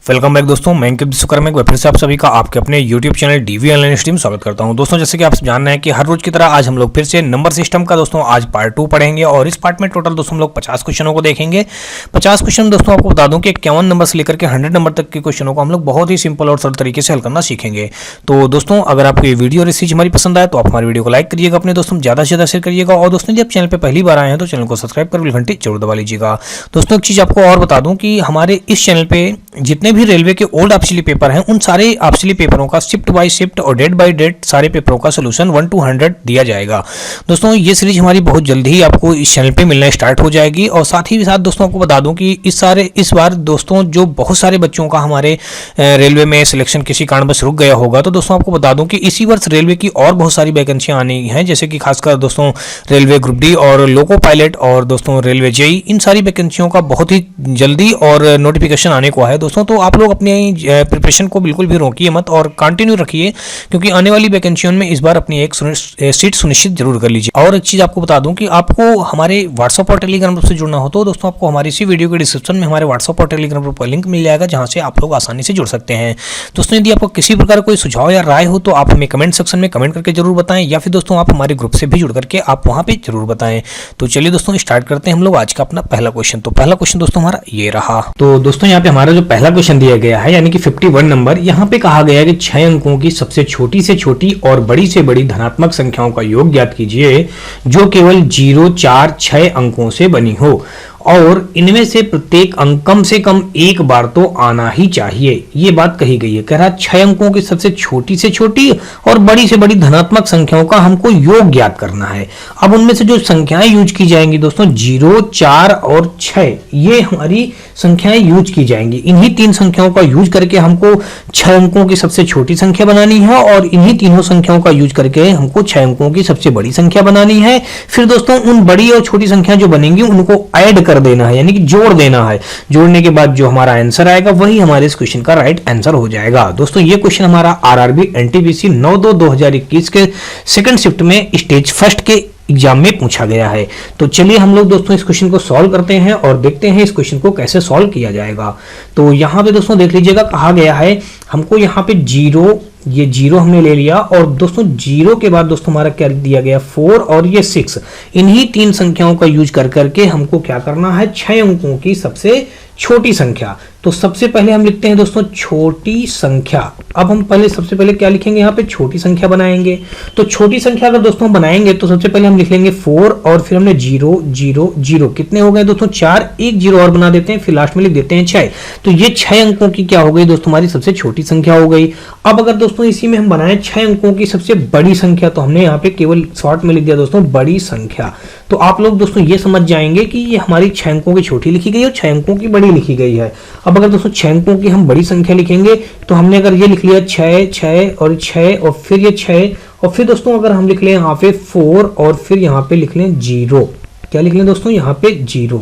Welcome back दोस्तों, मैं अंकित विश्वकर्मा एक बार फिर से आप सभी का आपके अपने YouTube channel DV Online Stream स्वागत करता हूं। दोस्तों जैसे कि आप जान रहे हैं कि हर रोज की तरह आज हम लोग फिर से नंबर सिस्टम का दोस्तों आज पार्ट 2 पढ़ेंगे और इस पार्ट में टोटल दोस्तों हम लोग 50 क्वेश्चनों को देखेंगे। 50 क्वेश्चन दोस्तों आपको बता दूं कि 51 नंबर से लेकर के 100 नंबर तक के क्वेश्चनों को हम लोग बहुत ही सिंपल और सरल तरीके से हल करना सीखेंगे। तो दोस्तों अगर आपको ये वीडियो और चीज हमारी पसंद आए तो आप हमारी वीडियो को लाइक करिएगा, अपने दोस्तों ज़्यादा से ज़्यादा शेयर करिएगा और दोस्तों जब चैनल पर पहली बार आए हैं तो चैनल को सब्सक्राइब कर घंटी जरूर दबा लीजिएगा। दोस्तों एक चीज़ आपको और बता दूं कि हमारे इस चैनल पे जितने भी रेलवे के ओल्ड ऑप्शनली पेपर हैं उन सारे ऑप्शनली पेपरों का शिफ्ट बाय शिफ्ट और डेट बाय डेट सारे पेपरों का सोल्यूशन 1 to 100 दिया जाएगा। दोस्तों ये सीरीज हमारी बहुत जल्दी ही आपको इस चैनल पे मिलना स्टार्ट हो जाएगी और साथ ही साथ दोस्तों आपको बता दूं कि इस बार दोस्तों जो बहुत सारे बच्चों का हमारे रेलवे में सिलेक्शन किसी कारणवश रुक गया होगा, तो दोस्तों आपको बता दूं कि इसी वर्ष रेलवे की और बहुत सारी वैकेंसियां आनी हैं, जैसे कि खासकर दोस्तों रेलवे ग्रुप डी और लोको पायलट और दोस्तों रेलवे जेई, इन सारी वैकेंसियों का बहुत ही जल्दी और नोटिफिकेशन आने को है दोस्तों। तो आप लोग अपनी प्रिपरेशन को बिल्कुल भी रोकिए मत और कंटिन्यू रखिए, क्योंकि आने वाली वैकेंसियों में इस बार अपनी एक सीट सुनिश्चित जरूर कर लीजिए। और एक चीज आपको बता दूं कि आपको हमारे व्हाट्सएप और टेलीग्राम ग्रुप से जुड़ना हो तो दोस्तों आपको हमारी इसी वीडियो के डिस्क्रिप्शन में हमारे व्हाट्सएप और टेलीग्राम ग्रुप का लिंक मिल जाएगा, जहां से आप लोग आसानी से जुड़ सकते हैं। दोस्तों यदि आपको किसी प्रकार कोई सुझाव या राय हो तो आप हमें कमेंट सेक्शन में कमेंट करके जरूर बताएं, या फिर दोस्तों आप हमारे ग्रुप से भी जुड़ करके आप वहां पे जरूर बताएं। तो चलिए दोस्तों स्टार्ट करते हैं हम लोग आज का अपना पहला क्वेश्चन। तो पहला क्वेश्चन दोस्तों हमारा ये रहा। तो दोस्तों यहाँ पे हमारा जो पहला क्वेश्चन दिया गया है यानी कि 51 नंबर, यहाँ पे कहा गया है कि 6 अंकों की सबसे छोटी से छोटी और बड़ी से बड़ी धनात्मक संख्याओं का योग ज्ञात कीजिए जो केवल 0, 4, 6 अंकों से बनी हो और इनमें से प्रत्येक अंक कम से कम एक बार तो आना ही चाहिए। ये बात कही गई है। कह रहा 6 अंकों की सबसे छोटी से छोटी और बड़ी से बड़ी धनात्मक संख्याओं का हमको योग ज्ञात करना है। अब उनमें से जो संख्याएं यूज की जाएंगी दोस्तों 0, 4 और 6, ये हमारी संख्याएं यूज की जाएंगी। इन्हीं तीन संख्याओं का यूज करके हमको 6 अंकों की सबसे छोटी संख्या बनानी है और इन्हीं तीनों संख्याओं का यूज करके हमको 6 अंकों की सबसे बड़ी संख्या बनानी है। फिर दोस्तों उन बड़ी और छोटी संख्या जो बनेंगी उनको ऐड कर देना है, यानी कि जोड़ देना है। जोड़ने के बाद जो हमारा आंसर आएगा वही हमारे इस क्वेश्चन का राइट आंसर हो जाएगा। दोस्तों ये क्वेश्चन हमारा आरआरबी एनटीपीसी 9/2/2021 के सेकंड शिफ्ट में स्टेज फर्स्ट के एग्जाम में पूछा गया है। तो चलिए हम लोग दोस्तों इस क्वेश्चन को सॉल्व करते हैं और देखते हैं इस क्वेश्चन को कैसे सॉल्व किया जाएगा। तो यहाँ पे दोस्तों देख लीजिएगा, कहा गया है हमको यहाँ पे 0, ये 0 हमने ले लिया और दोस्तों 0 के बाद दोस्तों हमारा क्या दिया गया 4 और ये 6, इन्हीं तीन संख्याओं का यूज कर करके हमको क्या करना है 6 अंकों की सबसे छोटी संख्या। तो सबसे पहले हम लिखते हैं दोस्तों छोटी संख्या। अब हम सबसे पहले क्या लिखेंगे, यहाँ पे छोटी संख्या बनाएंगे। तो छोटी संख्या अगर दोस्तों बनाएंगे तो सबसे पहले हम लिख लेंगे 4 और फिर हमने 0, 0, 0, कितने हो गए दोस्तों 4, एक 0 और बना देते हैं, फिर लास्ट में लिख देते हैं 6। तो ये 6 अंकों की क्या हो गई दोस्तों हमारी सबसे छोटी संख्या हो गई। अब अगर दोस्तों इसी में हम बनाए 6 अंकों की सबसे बड़ी संख्या, तो हमने यहाँ पे केवल शॉर्ट में लिख दिया दोस्तों बड़ी संख्या। तो आप लोग दोस्तों ये समझ जाएंगे कि ये हमारी 6 अंकों की छोटी लिखी गई और 6 अंकों की बड़ी लिखी गई है। अब अगर दोस्तों 6 अंकों की हम बड़ी संख्या लिखेंगे तो हमने अगर ये लिख लिया 6, 6 और 6 और फिर ये 6 और फिर दोस्तों अगर हम लिख लें यहाँ पे 4 और फिर यहाँ पे लिख लें 0, क्या लिख लें दोस्तों यहाँ पे 0।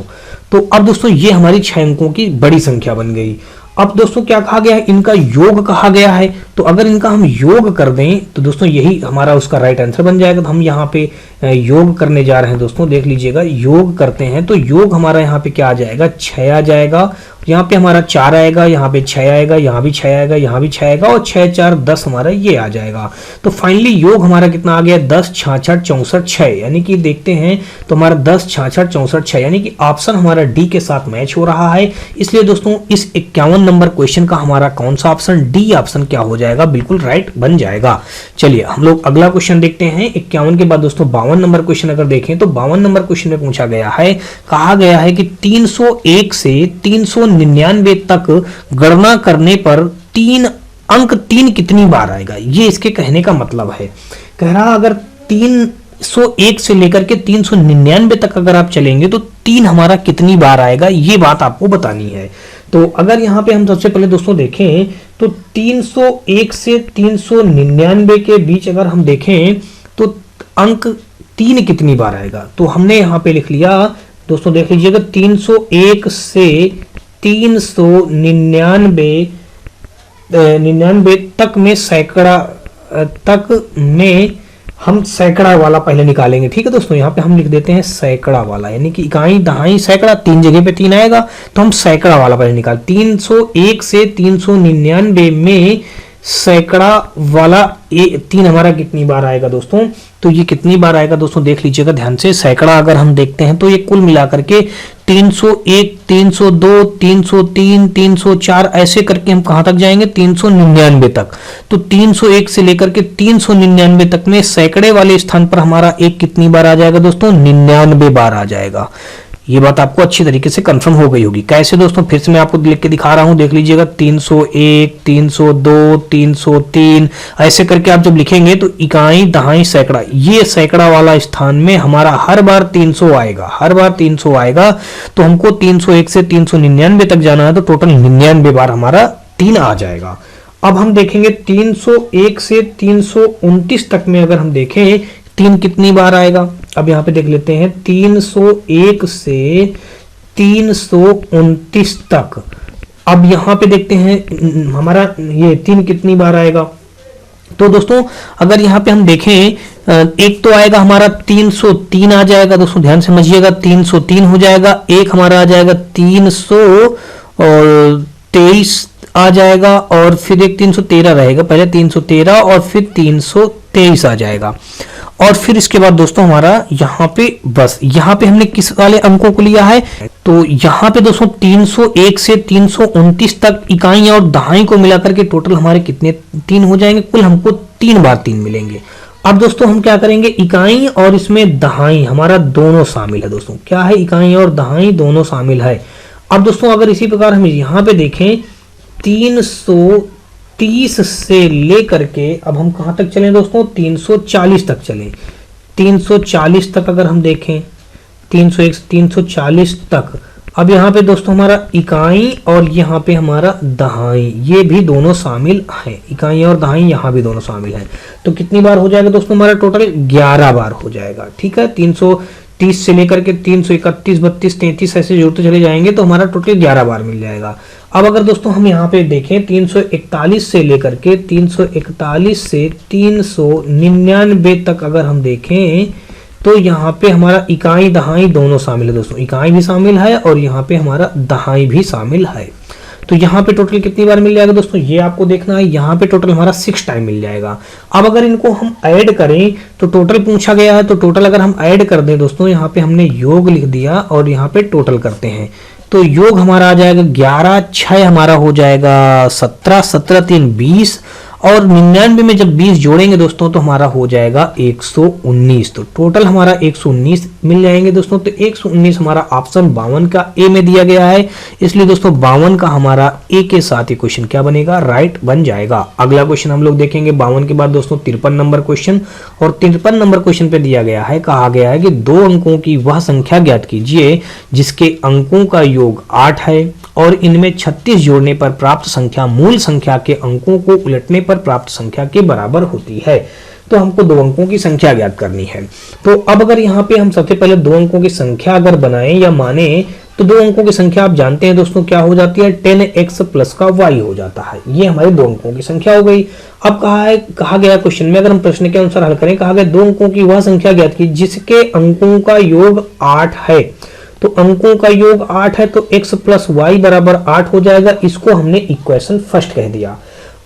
तो अब दोस्तों ये हमारी 6 अंकों की बड़ी संख्या बन गई। अब दोस्तों क्या कहा गया है, इनका योग कहा गया है। तो अगर इनका हम योग कर दें तो दोस्तों यही हमारा उसका राइट आंसर बन जाएगा। तो हम यहाँ पे योग करने जा रहे हैं दोस्तों, देख लीजिएगा योग करते हैं तो योग हमारा यहाँ पे क्या आ जाएगा 6 आ जाएगा, यहाँ पे हमारा 4 आएगा, यहाँ पे 6 आएगा, यहाँ भी 6 आएगा, यहाँ भी 6 आएगा और 6, 4, 10 हमारा ये आ जाएगा। तो फाइनली योग हमारा कितना आ गया 10, 66, 64, 6, यानी कि देखते हैं तो हमारा 10, 66, 64, 6, यानी कि ऑप्शन हमारा डी के साथ मैच हो रहा है। इसलिए दोस्तों इस 51 नंबर क्वेश्चन का हमारा कौन सा ऑप्शन, डी ऑप्शन क्या हो जाएगा, बिल्कुल राइट बन जाएगा। चलिए हम लोग अगला क्वेश्चन देखते हैं। 51 के बाद दोस्तों 52 नंबर क्वेश्चन अगर देखें तो 52 नंबर क्वेश्चन में पूछा गया है, कहा गया है कि 301 से 399 तक गणना करने पर 3 कितनी बार आएगा। ये इसके कहने का मतलब है। कह रहा अगर 301 से लेकर के 399 तक अगर आप चलेंगे तो 3 हमारा कितनी बार आएगा, ये बात आपको बतानी है। तो अगर यहाँ पे हम सबसे पहले दोस्तों देखें तो 301 से 399 के बीच अगर हम देखें तो अंक 3 कितनी बार आएगा। तो हमने यहाँ पे लिख लिया दोस्तों, देख लीजिएगा 301 से 399 तक में सैकड़ा तक में हम सैकड़ा वाला पहले निकालेंगे। ठीक है दोस्तों, यहाँ पे हम लिख देते हैं सैकड़ा वाला, यानी कि इकाई दहाई सैकड़ा, तीन जगह पे तीन आएगा, तो हम सैकड़ा वाला पहले निकाल। 301 से 399 में सैकड़ा वाला तीन हमारा कितनी बार आएगा दोस्तों? तो ये कितनी बार आएगा दोस्तों देख लीजिएगा ध्यान से। सैकड़ा अगर हम देखते हैं तो ये कुल मिलाकर के 301, 302, 303, 304 ऐसे करके हम कहां तक जाएंगे? 399 तक। तो 301 से लेकर के 399 तक में सैकड़े वाले स्थान पर हमारा एक कितनी बार आ जाएगा दोस्तों? 99 बार आ जाएगा। ये बात आपको अच्छी तरीके से कंफर्म हो गई होगी। कैसे दोस्तों? फिर से मैं आपको लिख के दिखा रहा हूं, देख लीजिएगा। 301, 302, 303 ऐसे करके आप जब लिखेंगे तो इकाई दहाई सैकड़ा, ये सैकड़ा वाला स्थान में हमारा हर बार 300 आएगा, हर बार 300 आएगा। तो हमको 301 से 399 तक जाना है, तो टोटल 99 बार हमारा 3 आ जाएगा। अब हम देखेंगे 301 से 329 तक में अगर हम देखें तीन कितनी बार आएगा। अब यहां पे देख लेते हैं 301 से 329 तक। अब यहां पे देखते हैं हमारा ये तीन कितनी बार आएगा। तो दोस्तों अगर यहां पे हम देखें एक तो आएगा हमारा 303 आ जाएगा दोस्तों, ध्यान से समझिएगा। 303 हो जाएगा। एक हमारा आ जाएगा 323 आ जाएगा, और फिर एक 313 रहेगा। पहले 313 और फिर 323 आ जाएगा। और फिर इसके बाद दोस्तों हमारा यहाँ पे बस यहाँ पे हमने किस वाले अंकों को लिया है? तो यहाँ पे दोस्तों 301 से 329 तक इकाई और दहाई को मिलाकर के टोटल हमारे कितने तीन हो जाएंगे? कुल हमको 3 बार 3 मिलेंगे। अब दोस्तों हम क्या करेंगे? इकाई और इसमें दहाई हमारा दोनों शामिल है दोस्तों। क्या है? इकाई और दहाई दोनों शामिल है। अब दोस्तों अगर इसी प्रकार हम यहाँ पे देखें 330 से लेकर के अब हम कहां तक चलें दोस्तों? 340 तक चलें। 340 तक अगर हम देखें 301 से 340 तक। अब यहाँ पे दोस्तों हमारा इकाई और यहाँ पे हमारा दहाई ये भी दोनों शामिल है। इकाई और दहाई यहाँ भी दोनों शामिल है। तो कितनी बार हो जाएगा दोस्तों? हमारा टोटल 11 बार हो जाएगा। ठीक है, 330 से लेकर के 331, 32, 33 ऐसे जोड़ते चले जाएंगे तो हमारा टोटल 11 बार मिल जाएगा। अब अगर दोस्तों हम यहाँ पे देखें 341 से लेकर के 341 से 399 तक अगर हम देखें तो यहाँ पे हमारा इकाई दहाई दोनों शामिल है दोस्तों। इकाई भी शामिल है और यहाँ पे हमारा दहाई भी शामिल है। तो यहाँ पे टोटल कितनी बार मिल जाएगा दोस्तों? ये आपको देखना है। यहाँ पे टोटल हमारा 6 टाइम मिल जाएगा। अब अगर इनको हम ऐड करें तो टोटल पूछा गया है, तो टोटल अगर हम ऐड कर दें दोस्तों, यहाँ पे हमने योग लिख दिया और यहाँ पे टोटल करते हैं तो योग हमारा आ जाएगा 11, 6 हमारा हो जाएगा 17, 17 3 20, और 99 में जब 20 जोड़ेंगे दोस्तों तो हमारा हो जाएगा 119। तो टोटल हमारा 119 मिल जाएंगे दोस्तों। तो 119 हमारा ऑप्शन 52 का ए में दिया गया है, इसलिए दोस्तों 52 का हमारा ए के साथ ही क्वेश्चन क्या बनेगा? राइट बन जाएगा। अगला क्वेश्चन हम लोग देखेंगे 52 के बाद दोस्तों 53 नंबर क्वेश्चन। और 53 नंबर क्वेश्चन पे दिया गया है, कहा गया है कि 2 अंकों की वह संख्या ज्ञात कीजिए जिसके अंकों का योग 8 है और इनमें 36 जोड़ने पर प्राप्त संख्या मूल संख्या के अंकों को उलटने पर प्राप्त संख्या के बराबर होती है। तो हमको 2 अंकों की संख्या ज्ञात करनी है। तो अब अगर यहाँ पे हम सबसे पहले 2 अंकों की संख्या अगर बनाएं या माने तो 2 अंकों की संख्या आप जानते हैं दोस्तों क्या हो जाती है? 10x प्लस का y हो जाता है। ये हमारे 2 अंकों की संख्या हो गई। अब कहा गया क्वेश्चन में, अगर हम प्रश्न के अनुसार हल करें, कहा गया 2 अंकों की वह संख्या ज्ञात की जिसके अंकों का योग 8 है। तो अंकों का योग 8 है तो x प्लस वाई बराबर 8 हो जाएगा। इसको हमने इक्वेशन फर्स्ट कह दिया।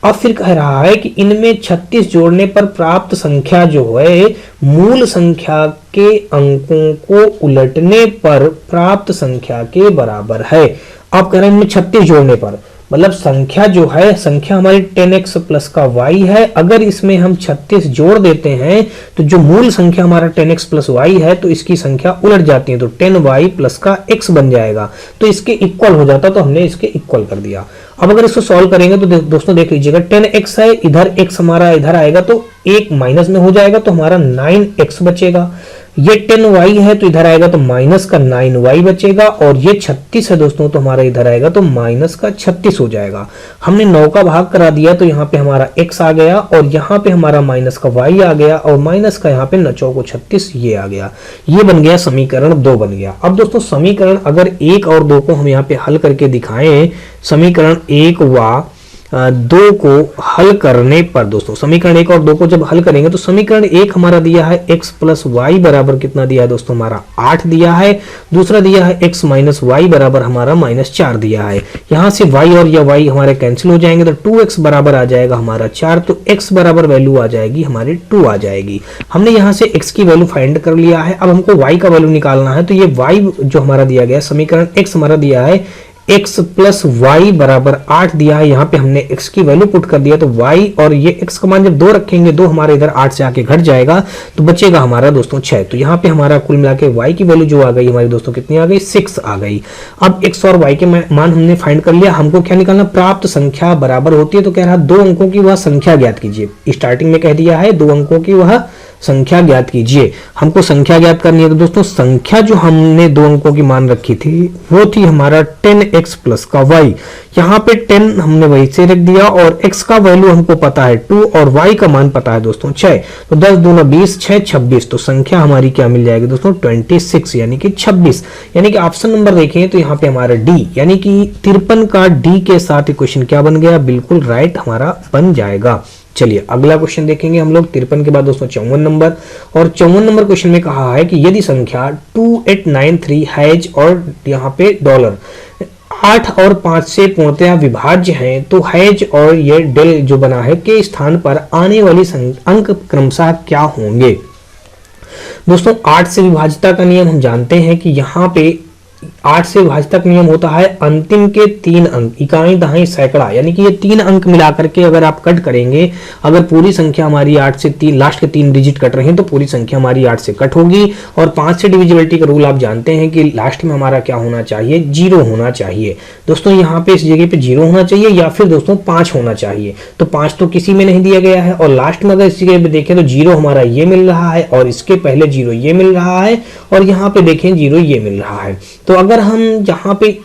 अब फिर कह रहा है कि इनमें 36 जोड़ने पर प्राप्त संख्या जो है मूल संख्या के अंकों को उलटने पर प्राप्त संख्या के बराबर है। अब कह रहे हैं इनमें 36 जोड़ने पर, मतलब संख्या जो है, संख्या हमारी 10x प्लस का y है। अगर इसमें हम 36 जोड़ देते हैं तो जो मूल संख्या हमारा 10x प्लस y है तो इसकी संख्या उलट जाती है, तो 10y प्लस का x बन जाएगा। तो इसके इक्वल हो जाता, तो हमने इसके इक्वल कर दिया। अब अगर इसको सॉल्व करेंगे तो दोस्तों देख लीजिएगा 10x है, इधर x हमारा इधर आएगा तो 1 माइनस में हो जाएगा तो हमारा 9x बचेगा। ये 10y है तो इधर आएगा तो माइनस का 9y बचेगा, और ये 36 है दोस्तों तो हमारा इधर आएगा तो माइनस का 36 हो जाएगा। हमने 9 का भाग करा दिया तो यहाँ पे हमारा x आ गया, और यहाँ पे हमारा माइनस का y आ गया, और माइनस का यहाँ पे 9 को 36 ये आ गया। ये बन गया समीकरण 2 बन गया। अब दोस्तों समीकरण अगर 1 और 2 को हम यहाँ पे हल करके दिखाएं, समीकरण 1 व दो को हल करने पर दोस्तों, समीकरण 1 और 2 को जब हल करेंगे तो समीकरण 1 हमारा दिया है x प्लस वाई बराबर कितना दिया है दोस्तों, हमारा 8 दिया है। दूसरा दिया है x माइनस वाई बराबर हमारा -4 दिया है। यहां से y और या y हमारे कैंसिल हो जाएंगे तो 2x बराबर आ जाएगा हमारा 4, तो x बराबर वैल्यू आ जाएगी हमारी 2 आ जाएगी। हमने यहां से x की वैल्यू फाइंड कर लिया है। अब हमको y का वैल्यू निकालना है, तो ये y जो हमारा दिया गया समीकरण x हमारा दिया है x प्लस वाई बराबर 8 दिया है। यहाँ पे हमने x की वैल्यू पुट कर दिया, तो y और ये x का मान जब 2 रखेंगे, 2 हमारे इधर 8 से आके घट जाएगा तो बचेगा हमारा दोस्तों 6। तो यहाँ पे हमारा कुल मिला के y की वैल्यू जो आ गई हमारी दोस्तों कितनी आ गई, 6 आ गई। अब x और y के मान हमने फाइंड कर लिया। हमको क्या निकालना, प्राप्त संख्या बराबर होती है, तो कह रहा 2 अंकों की वह संख्या ज्ञात कीजिए। स्टार्टिंग में कह दिया है 2 अंकों की वह संख्या ज्ञात कीजिए। हमको संख्या ज्ञात करनी है, तो दोस्तों संख्या जो हमने 2 अंकों की मान रखी थी वो थी हमारा 10x प्लस का y। यहाँ पे 10 हमने वही से रख दिया और x का वैल्यू हमको पता है 2 और y का मान पता है दोस्तों 6। तो 10 दूना 20, 6 26, तो संख्या हमारी क्या मिल जाएगी दोस्तों 26 यानी कि 26। यानी कि ऑप्शन नंबर देखें तो यहाँ पे हमारा डी यानी कि 53 का डी के साथ इक्वेशन क्या बन गया, बिल्कुल राइट हमारा बन जाएगा। चलिए अगला क्वेश्चन देखेंगे हम लोग 53 के बाद दोस्तों 54 नंबर। और 54 नंबर क्वेश्चन में कहा है कि यदि संख्या 2893 हैज और यहाँ पे डॉलर 8 और 5 से पूर्णतया विभाज्य हैं, तो हैज और ये डेल जो बना है के स्थान पर आने वाली अंक क्रमशः क्या होंगे। दोस्तों 8 से विभाज्यता का नियम हम जानते हैं कि यहाँ पे 8 से विभाज्यता का नियम होता है अंतिम के 3 अंक, इकाई दहाई सैकड़ा, यानी कि ये 3 अंक मिलाकर के अगर आप कट करेंगे, अगर पूरी संख्या हमारी 8 से 3 लास्ट के 3 डिजिट कट रहे हैं तो पूरी संख्या हमारी 8 से कट होगी। और 5 से डिविजिबिलिटी का रूल आप जानते हैं कि लास्ट में हमारा क्या होना चाहिए, 0 होना चाहिए। दोस्तों यहाँ पे इस जगह पे 0 होना चाहिए या फिर दोस्तों 5 होना चाहिए, तो 5 तो किसी में नहीं दिया गया है। और लास्ट में अगर इस जगह पे देखें तो 0 हमारा ये मिल रहा है और इसके पहले 0 ये मिल रहा है और यहाँ पे देखें 0 ये मिल रहा है। तो अगर हम यहाँ पे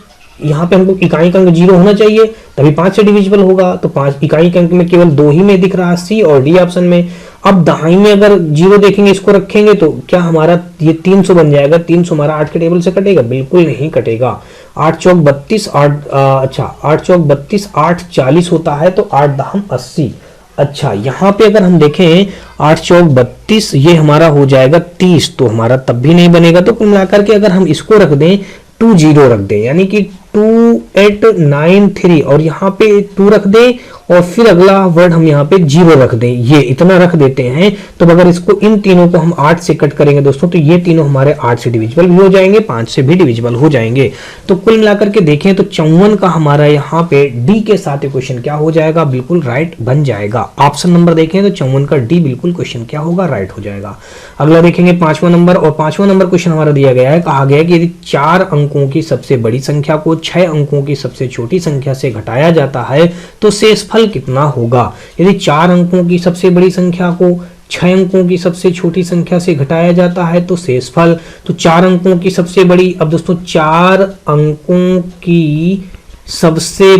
हमको इकाई का अंक 0 होना चाहिए तभी 5 से डिविजिबल होगा, तो 5 इकाई के अंक में केवल 2 ही में दिख रहा है, सी और डी ऑप्शन में। अब दहाई में अगर 0 देखेंगे, इसको रखेंगे तो क्या हमारा ये 300 बन जाएगा। 300 हमारा 8 के टेबल से कटेगा, बिल्कुल नहीं कटेगा। 8 चौक 32, 8 चौक 32, 8 40 होता है, तो 8 दहम 80। अच्छा यहाँ पे अगर हम देखें 8 चौक 32 ये हमारा हो जाएगा 30, तो हमारा तब भी नहीं बनेगा। तो कुल मिलाकर के अगर हम इसको रख दें 20 रख दें, यानी कि 2893 और यहाँ पे 2 रख दें और फिर अगला वर्ड हम यहाँ पे 0 रख दें, ये इतना रख देते हैं। तो अगर इसको इन तीनों को हम 8 से कट करेंगे दोस्तों तो ये तीनों हमारे 8 से डिविजिबल भी हो जाएंगे, 5 से भी डिविजिबल हो जाएंगे। तो कुल मिलाकर के देखें तो 54 का हमारा यहाँ पे डी के साथ क्वेश्चन क्या हो जाएगा, बिल्कुल राइट बन जाएगा। ऑप्शन नंबर देखें तो 54 का डी बिल्कुल क्वेश्चन क्या होगा, राइट हो जाएगा। अगला देखेंगे 5वां नंबर, और 5वां नंबर क्वेश्चन हमारा दिया गया है, कहा गया है कि यदि 4 अंकों की सबसे बड़ी संख्या को 6 अंकों की सबसे छोटी संख्या से घटाया जाता है तो शेषफल कितना होगा। यदि 4 अंकों की सबसे बड़ी संख्या को 6 अंकों की सबसे छोटी संख्या से घटाया जाता है तो शेषफल, तो 4 अंकों की सबसे बड़ी, अब दोस्तों 4 अंकों की सबसे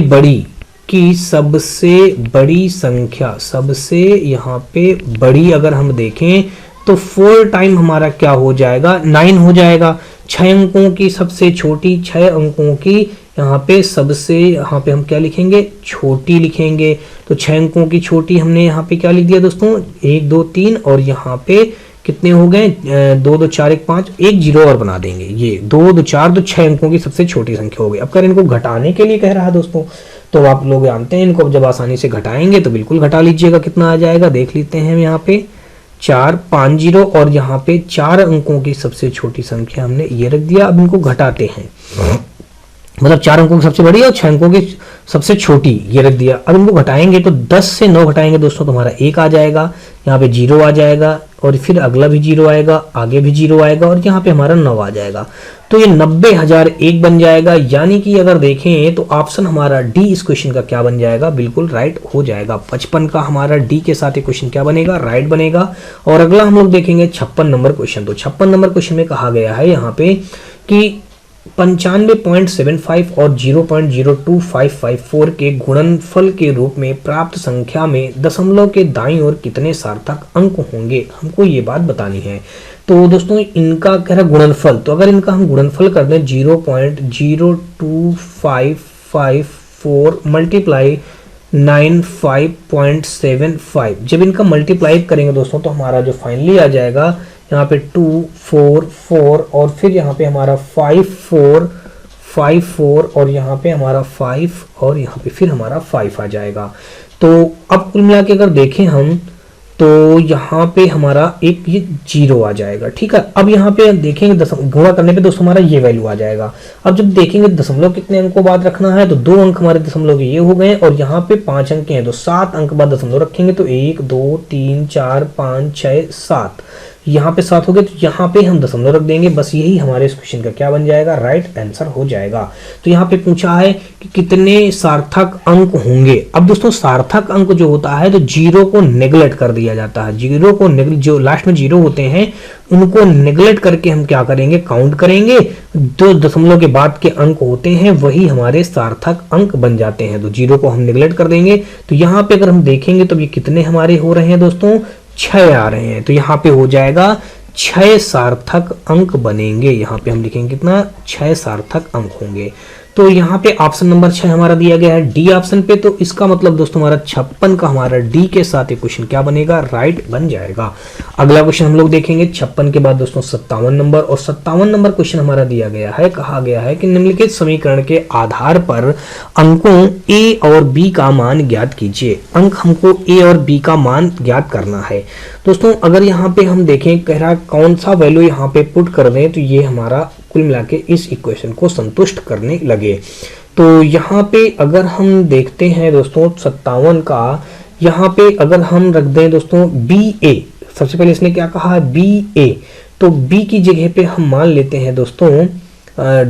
बड़ी संख्या, सबसे यहाँ पे बड़ी अगर हम देखें तो 4 टाइम हमारा क्या हो जाएगा, 9 हो जाएगा। 6 अंकों की सबसे छोटी, 6 अंकों की यहाँ पे सबसे, यहाँ पे हम क्या लिखेंगे, छोटी लिखेंगे। तो 6 अंकों की छोटी हमने यहाँ पे क्या लिख दिया दोस्तों, 1 2 3 और यहाँ पे कितने हो गए, 2 2 4 1 5, एक 0 और बना देंगे। ये 2 2 4 तो 6 अंकों की सबसे छोटी संख्या हो गई। अब अगर इनको घटाने के लिए कह रहा है दोस्तों तो आप लोग जानते हैं इनको जब आसानी से घटाएंगे तो बिल्कुल घटा लीजिएगा, कितना आ जाएगा देख लेते हैं। यहाँ पे 4 5 0 और यहाँ पे 4 अंकों की सबसे छोटी संख्या हमने ये रख दिया। अब इनको घटाते हैं, मतलब 4 अंकों की सबसे बड़ी और 6 अंकों की सबसे छोटी ये रख दिया। अब इनको घटाएंगे तो 10 से 9 घटाएंगे दोस्तों तो हमारा 1 आ जाएगा, यहाँ पे 0 आ जाएगा और फिर अगला भी 0 आएगा, आगे भी 0 आएगा और यहाँ पे हमारा 9 आ जाएगा। तो ये 90,001 बन जाएगा। यानी कि अगर देखें तो ऑप्शन हमारा डी इस क्वेश्चन का क्या बन जाएगा, बिल्कुल राइट हो जाएगा। 55 का हमारा डी के साथ क्वेश्चन क्या बनेगा, राइट बनेगा। और अगला हम लोग देखेंगे 56 नंबर क्वेश्चन। तो 56 नंबर क्वेश्चन में कहा गया है यहाँ पे कि 95.75 और 0.02554 के गुणनफल के रूप में प्राप्त संख्या में दशमलव के दाईं ओर कितने सार्थक अंक होंगे, हमको ये बात बतानी है। तो दोस्तों इनका कह रहा है गुणनफल, तो अगर इनका हम गुणनफल कर दें 0.02554 मल्टीप्लाई 95.75। जब इनका मल्टीप्लाई करेंगे दोस्तों तो हमारा जो फाइनली आ जाएगा यहाँ पे 2 4 4 और फिर यहाँ पे हमारा 5 4 5 4 और यहाँ पे हमारा 5 और यहाँ पे फिर हमारा 5 आ जाएगा। तो अब कुल मिला के अगर देखें हम तो यहाँ पे हमारा एक ये 0 आ जाएगा। ठीक है, अब यहाँ पे देखेंगे दशमलव गुणा करने पे दोस्तों हमारा ये वैल्यू आ जाएगा। अब जब देखेंगे दशमलव कितने अंकों बाद रखना है तो 2 अंक हमारे दशमलव के ये हो गए और यहाँ पे 5 अंक हैं तो 7 अंक बाद दशमलव रखेंगे तो 1 2 3 4 5 6 7 यहाँ पे 7 हो गए तो यहाँ पे हम दशमलव रख देंगे। बस यही हमारे इस क्वेश्चन का क्या बन जाएगा, राइट आंसर हो जाएगा। तो यहाँ पे पूछा है कि कितने सार्थक अंक होंगे। अब दोस्तों सार्थक अंक जो होता है तो 0 को नेग्लेक्ट कर दिया जाता है। 0 को जो लास्ट में 0 होते हैं उनको नेग्लेक्ट करके हम क्या करेंगे, काउंट करेंगे। जो दशमलव के बाद के अंक होते हैं वही हमारे सार्थक अंक बन जाते हैं। तो 0 को हम नेग्लेक्ट कर देंगे। तो यहाँ पे अगर हम देखेंगे तो ये कितने हमारे हो रहे हैं दोस्तों, 6 आ रहे हैं। तो यहाँ पे हो जाएगा 6 सार्थक अंक बनेंगे। यहाँ पे हम लिखेंगे कितना, 6 सार्थक अंक होंगे। तो यहाँ पे ऑप्शन नंबर 6 हमारा दिया गया है डी ऑप्शन पे। तो इसका मतलब दोस्तों हमारा 56 का हमारा डी के साथ एक क्वेश्चन क्या बनेगा, राइट बन जाएगा। अगला क्वेश्चन हम लोग देखेंगे 56 के बाद दोस्तों 57 नंबर। और 57 नंबर क्वेश्चन हमारा दिया गया है, कहा गया है कि निम्नलिखित समीकरण के आधार पर अंकों ए और बी का मान ज्ञात कीजिए। अंक हमको ए और बी का मान ज्ञात करना है। दोस्तों अगर यहाँ पे हम देखें कह रहा कौन सा वैल्यू यहाँ पे पुट कर दें तो ये हमारा कुल मिला के इस इक्वेशन को संतुष्ट करने लगे। तो यहाँ पे अगर हम देखते हैं दोस्तों 57 का, यहाँ पे अगर हम रख दें दोस्तों बी ए, सबसे पहले इसने क्या कहा है बी ए, तो बी की जगह पे हम मान लेते हैं दोस्तों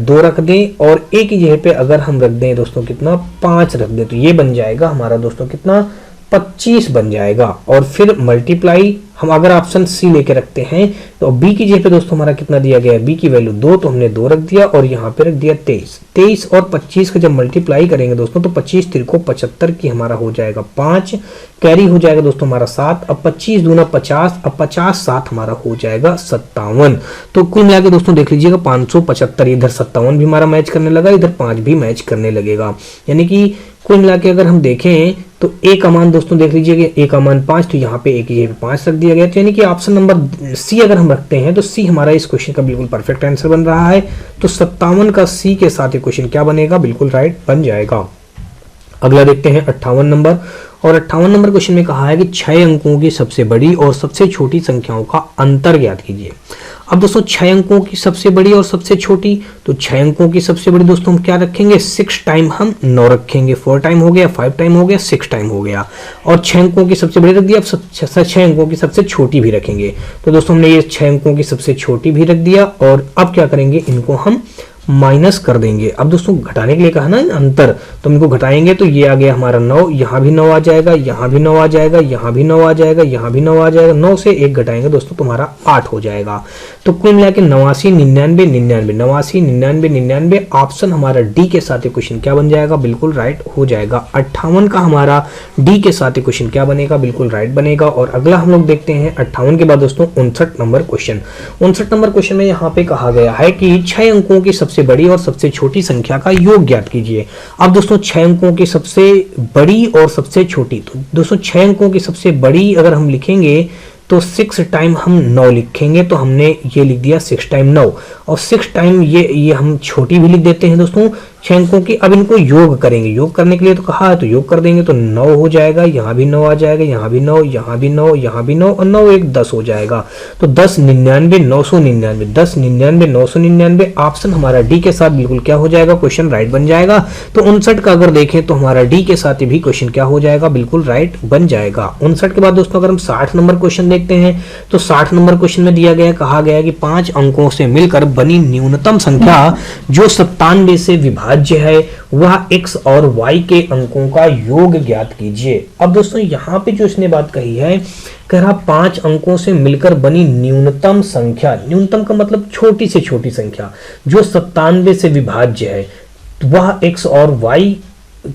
2 रख दें और ए की जगह पे अगर हम रख दें दोस्तों कितना 5 रख दें तो ये बन जाएगा हमारा दोस्तों कितना 25 बन जाएगा। और फिर मल्टीप्लाई हम अगर ऑप्शन सी लेके रखते हैं तो बी की जगह पे दोस्तों हमारा कितना दिया गया है, बी की वैल्यू 2 तो हमने 2 रख दिया और यहाँ पे रख दिया 23 और 25 का जब मल्टीप्लाई करेंगे दोस्तों तो 25 तिरको 75 की हमारा हो जाएगा 5, कैरी हो जाएगा दोस्तों हमारा 7, अब 25 दूना 50, अब 50 7 हमारा हो जाएगा 57। तो कुल मिला के दोस्तों देख लीजिएगा 575, इधर 57 भी हमारा मैच करने लगा, इधर 5 भी मैच करने लगेगा। यानी कि कुल मिला के अगर हम देखें तो ए का मान दोस्तों देख लीजिएगा, ए का मान 5 तो यहाँ पे ए की जगह 5 रख दिया गया। तो यानी कि ऑप्शन नंबर सी अगर हम रखते हैं तो सी हमारा इस क्वेश्चन का बिल्कुल परफेक्ट आंसर बन रहा है। तो 57 का सी के साथ ये क्वेश्चन क्या बनेगा, बिल्कुल राइट बन जाएगा। अगला देखते हैं 58 नंबर। और 58 नंबर क्वेश्चन में कहा है कि 6 अंकों की सबसे बड़ी और सबसे छोटी संख्याओं का अंतर ज्ञात कीजिए। अब दोस्तों 6 अंकों की सबसे बड़ी और सबसे छोटी, तो 6 अंकों की सबसे बड़ी दोस्तों हम क्या रखेंगे, 6 टाइम हम 9 रखेंगे, 4 टाइम हो गया, 5 टाइम हो गया, 6 टाइम हो गया। और 6 अंकों की सबसे बड़ी रख दिया, अब 6 अंकों की सबसे छोटी भी रखेंगे। तो दोस्तों हमने ये 6 अंकों की सबसे छोटी भी रख दिया और अब क्या करेंगे, इनको हम माइनस कर देंगे। अब दोस्तों घटाने के लिए कहा ना अंतर, तो इनको घटाएंगे तो ये आ गया हमारा 9, यहाँ भी 9 आ जाएगा, यहाँ भी 9 आ जाएगा, यहाँ भी 9 आ जाएगा, यहाँ भी 9 आ जाएगा। 9 से 1 घटाएंगे दोस्तों तुम्हारा 8 हो जाएगा। तो कुल मिला के 89 99 99 89 99 99 ऑप्शन हमारा डी के साथ क्वेश्चन क्या बन जाएगा, बिल्कुल राइट हो जाएगा। 58 का हमारा डी के साथ क्वेश्चन क्या बनेगा, बिल्कुल राइट बनेगा। और अगला हम लोग देखते हैं 58 के बाद दोस्तों 59 नंबर क्वेश्चन। 59 नंबर क्वेश्चन में यहाँ पे कहा गया है कि 6 अंकों की सबसे बड़ी और सबसे छोटी संख्या का योग ज्ञात कीजिए। अब दोस्तों 6 अंकों की सबसे बड़ी और सबसे छोटी, तो दोस्तों 6 अंकों की सबसे बड़ी अगर हम लिखेंगे तो 6 टाइम हम 9 लिखेंगे, तो हमने ये लिख दिया 6 टाइम 9 और 6 टाइम ये हम छोटी भी लिख देते हैं दोस्तों 6 अंकों की। अब इनको योग करेंगे, योग करने के लिए तो कहा है तो योग कर देंगे तो 9 हो जाएगा, यहाँ भी 9 आ जाएगा, यहाँ भी 9, यहाँ भी 9, यहाँ भी 9 और 9 1 10 हो जाएगा। तो 10 99 999 10 99 999 ऑप्शन हमारा डी के साथ बिल्कुल क्या हो जाएगा, क्वेश्चन राइट बन जाएगा। तो 59 का अगर देखें तो हमारा डी के साथ भी क्वेश्चन क्या हो जाएगा, बिल्कुल राइट बन जाएगा। 59 के बाद दोस्तों अगर हम 60 नंबर क्वेश्चन देखते हैं तो 60 नंबर क्वेश्चन में दिया गया, कहा गया कि 5 अंकों से मिलकर बनी न्यूनतम संख्या जो 97 से विभाज्य है वह x और y के अंकों का योग ज्ञात कीजिए। अब दोस्तों यहाँ पे जो इसने बात कही है, कह रहा 5 अंकों से मिलकर बनी न्यूनतम संख्या, न्यूनतम का मतलब छोटी से छोटी संख्या जो 97 से विभाज्य है वह x और y,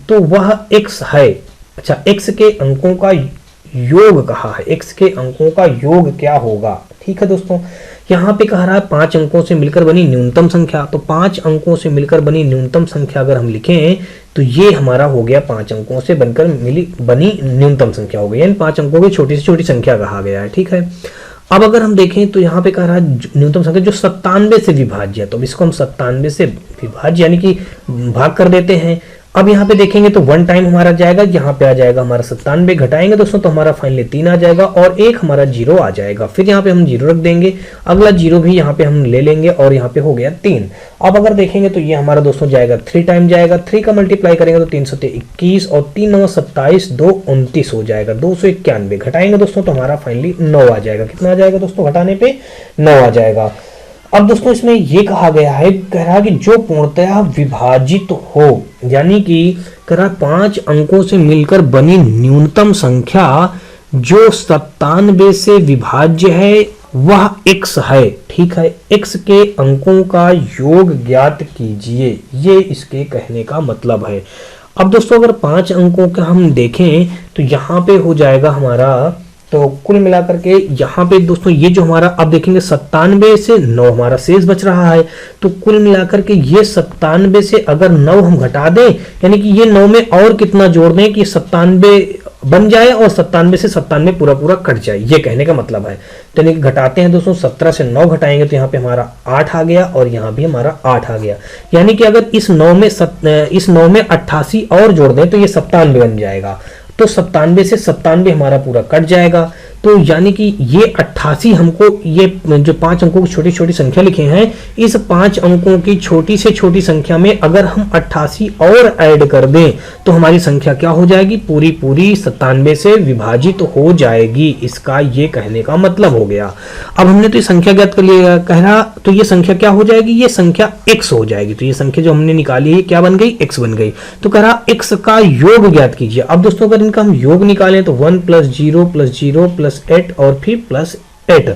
तो वह x है। अच्छा, x के अंकों का योग कहा है, x के अंकों का योग क्या होगा, ठीक है दोस्तों। यहाँ पे कह रहा है 5 अंकों से मिलकर बनी न्यूनतम संख्या, तो 5 अंकों से मिलकर बनी न्यूनतम संख्या अगर हम लिखें तो ये हमारा हो गया 5 अंकों से बनकर बनी न्यूनतम संख्या हो गई, यानी 5 अंकों की छोटी से छोटी संख्या कहा गया है। ठीक है, अब अगर हम देखें तो यहाँ पे कह रहा है न्यूनतम संख्या जो 97 से विभाज्य है, तो इसको हम 97 से विभाज्य यानी कि भाग कर देते हैं। अब यहाँ पे देखेंगे तो 1 टाइम हमारा जाएगा, यहाँ पे आ जाएगा हमारा 97, घटाएंगे दोस्तों तो हमारा फाइनली 3 आ जाएगा और एक हमारा 0 आ जाएगा। फिर यहाँ पे हम 0 रख देंगे, अगला 0 भी यहाँ पे हम ले लेंगे और यहाँ पे हो गया 3। अब अगर देखेंगे तो ये हमारा दोस्तों जाएगा 3 टाइम जाएगा, 3 का मल्टीप्लाई करेंगे तो 321 और 3 9 27, 2 29 हो जाएगा, 291 घटाएंगे दोस्तों तो हमारा फाइनली 9 आ जाएगा। कितना आ जाएगा दोस्तों घटाने पे 9 आ जाएगा। अब दोस्तों इसमें ये कहा गया है, कह रहा है कि जो पूर्णतः विभाजित हो, यानी कि कह रहा 5 अंकों से मिलकर बनी न्यूनतम संख्या जो 97 से विभाज्य है वह x है। ठीक है, x के अंकों का योग ज्ञात कीजिए, ये इसके कहने का मतलब है। अब दोस्तों अगर 5 अंकों का हम देखें तो यहाँ पे हो जाएगा हमारा, तो कुल मिलाकर के यहाँ पे दोस्तों ये जो हमारा अब देखेंगे 97 से 9 हमारा शेष बच रहा है, तो कुल मिलाकर के ये 97 से अगर 9 हम घटा दें, यानी कि ये 9 में और कितना जोड़ दें कि 97 बन जाए और 97 से 97 पूरा पूरा कट जाए, ये कहने का मतलब है। तो यानी कि घटाते हैं दोस्तों, 17 से 9 घटाएंगे तो यहाँ पे हमारा 8 आ गया और यहाँ भी हमारा 8 आ गया, यानी कि अगर इस 9 में 88 और जोड़ दें तो ये 97 बन जाएगा, तो 97 से 97 हमारा पूरा कट जाएगा। तो यानी कि ये 88 हमको, ये जो 5 अंकों की छोटी छोटी संख्या लिखे हैं, इस 5 अंकों की छोटी से छोटी संख्या में अगर हम 88 और ऐड कर दें तो हमारी संख्या क्या हो जाएगी, पूरी पूरी 97 से विभाजित हो जाएगी, इसका ये कहने का मतलब हो गया। अब हमने तो ये संख्या ज्ञात कर लिया, कह रहा तो ये संख्या क्या हो जाएगी, ये संख्या x हो जाएगी। तो ये संख्या जो हमने निकाली है क्या बन गई, x बन गई। तो कह रहा x का योग ज्ञात कीजिए। अब दोस्तों अगर इनका हम योग निकालें तो 1 + 0 + 0 + 8 और फिर +8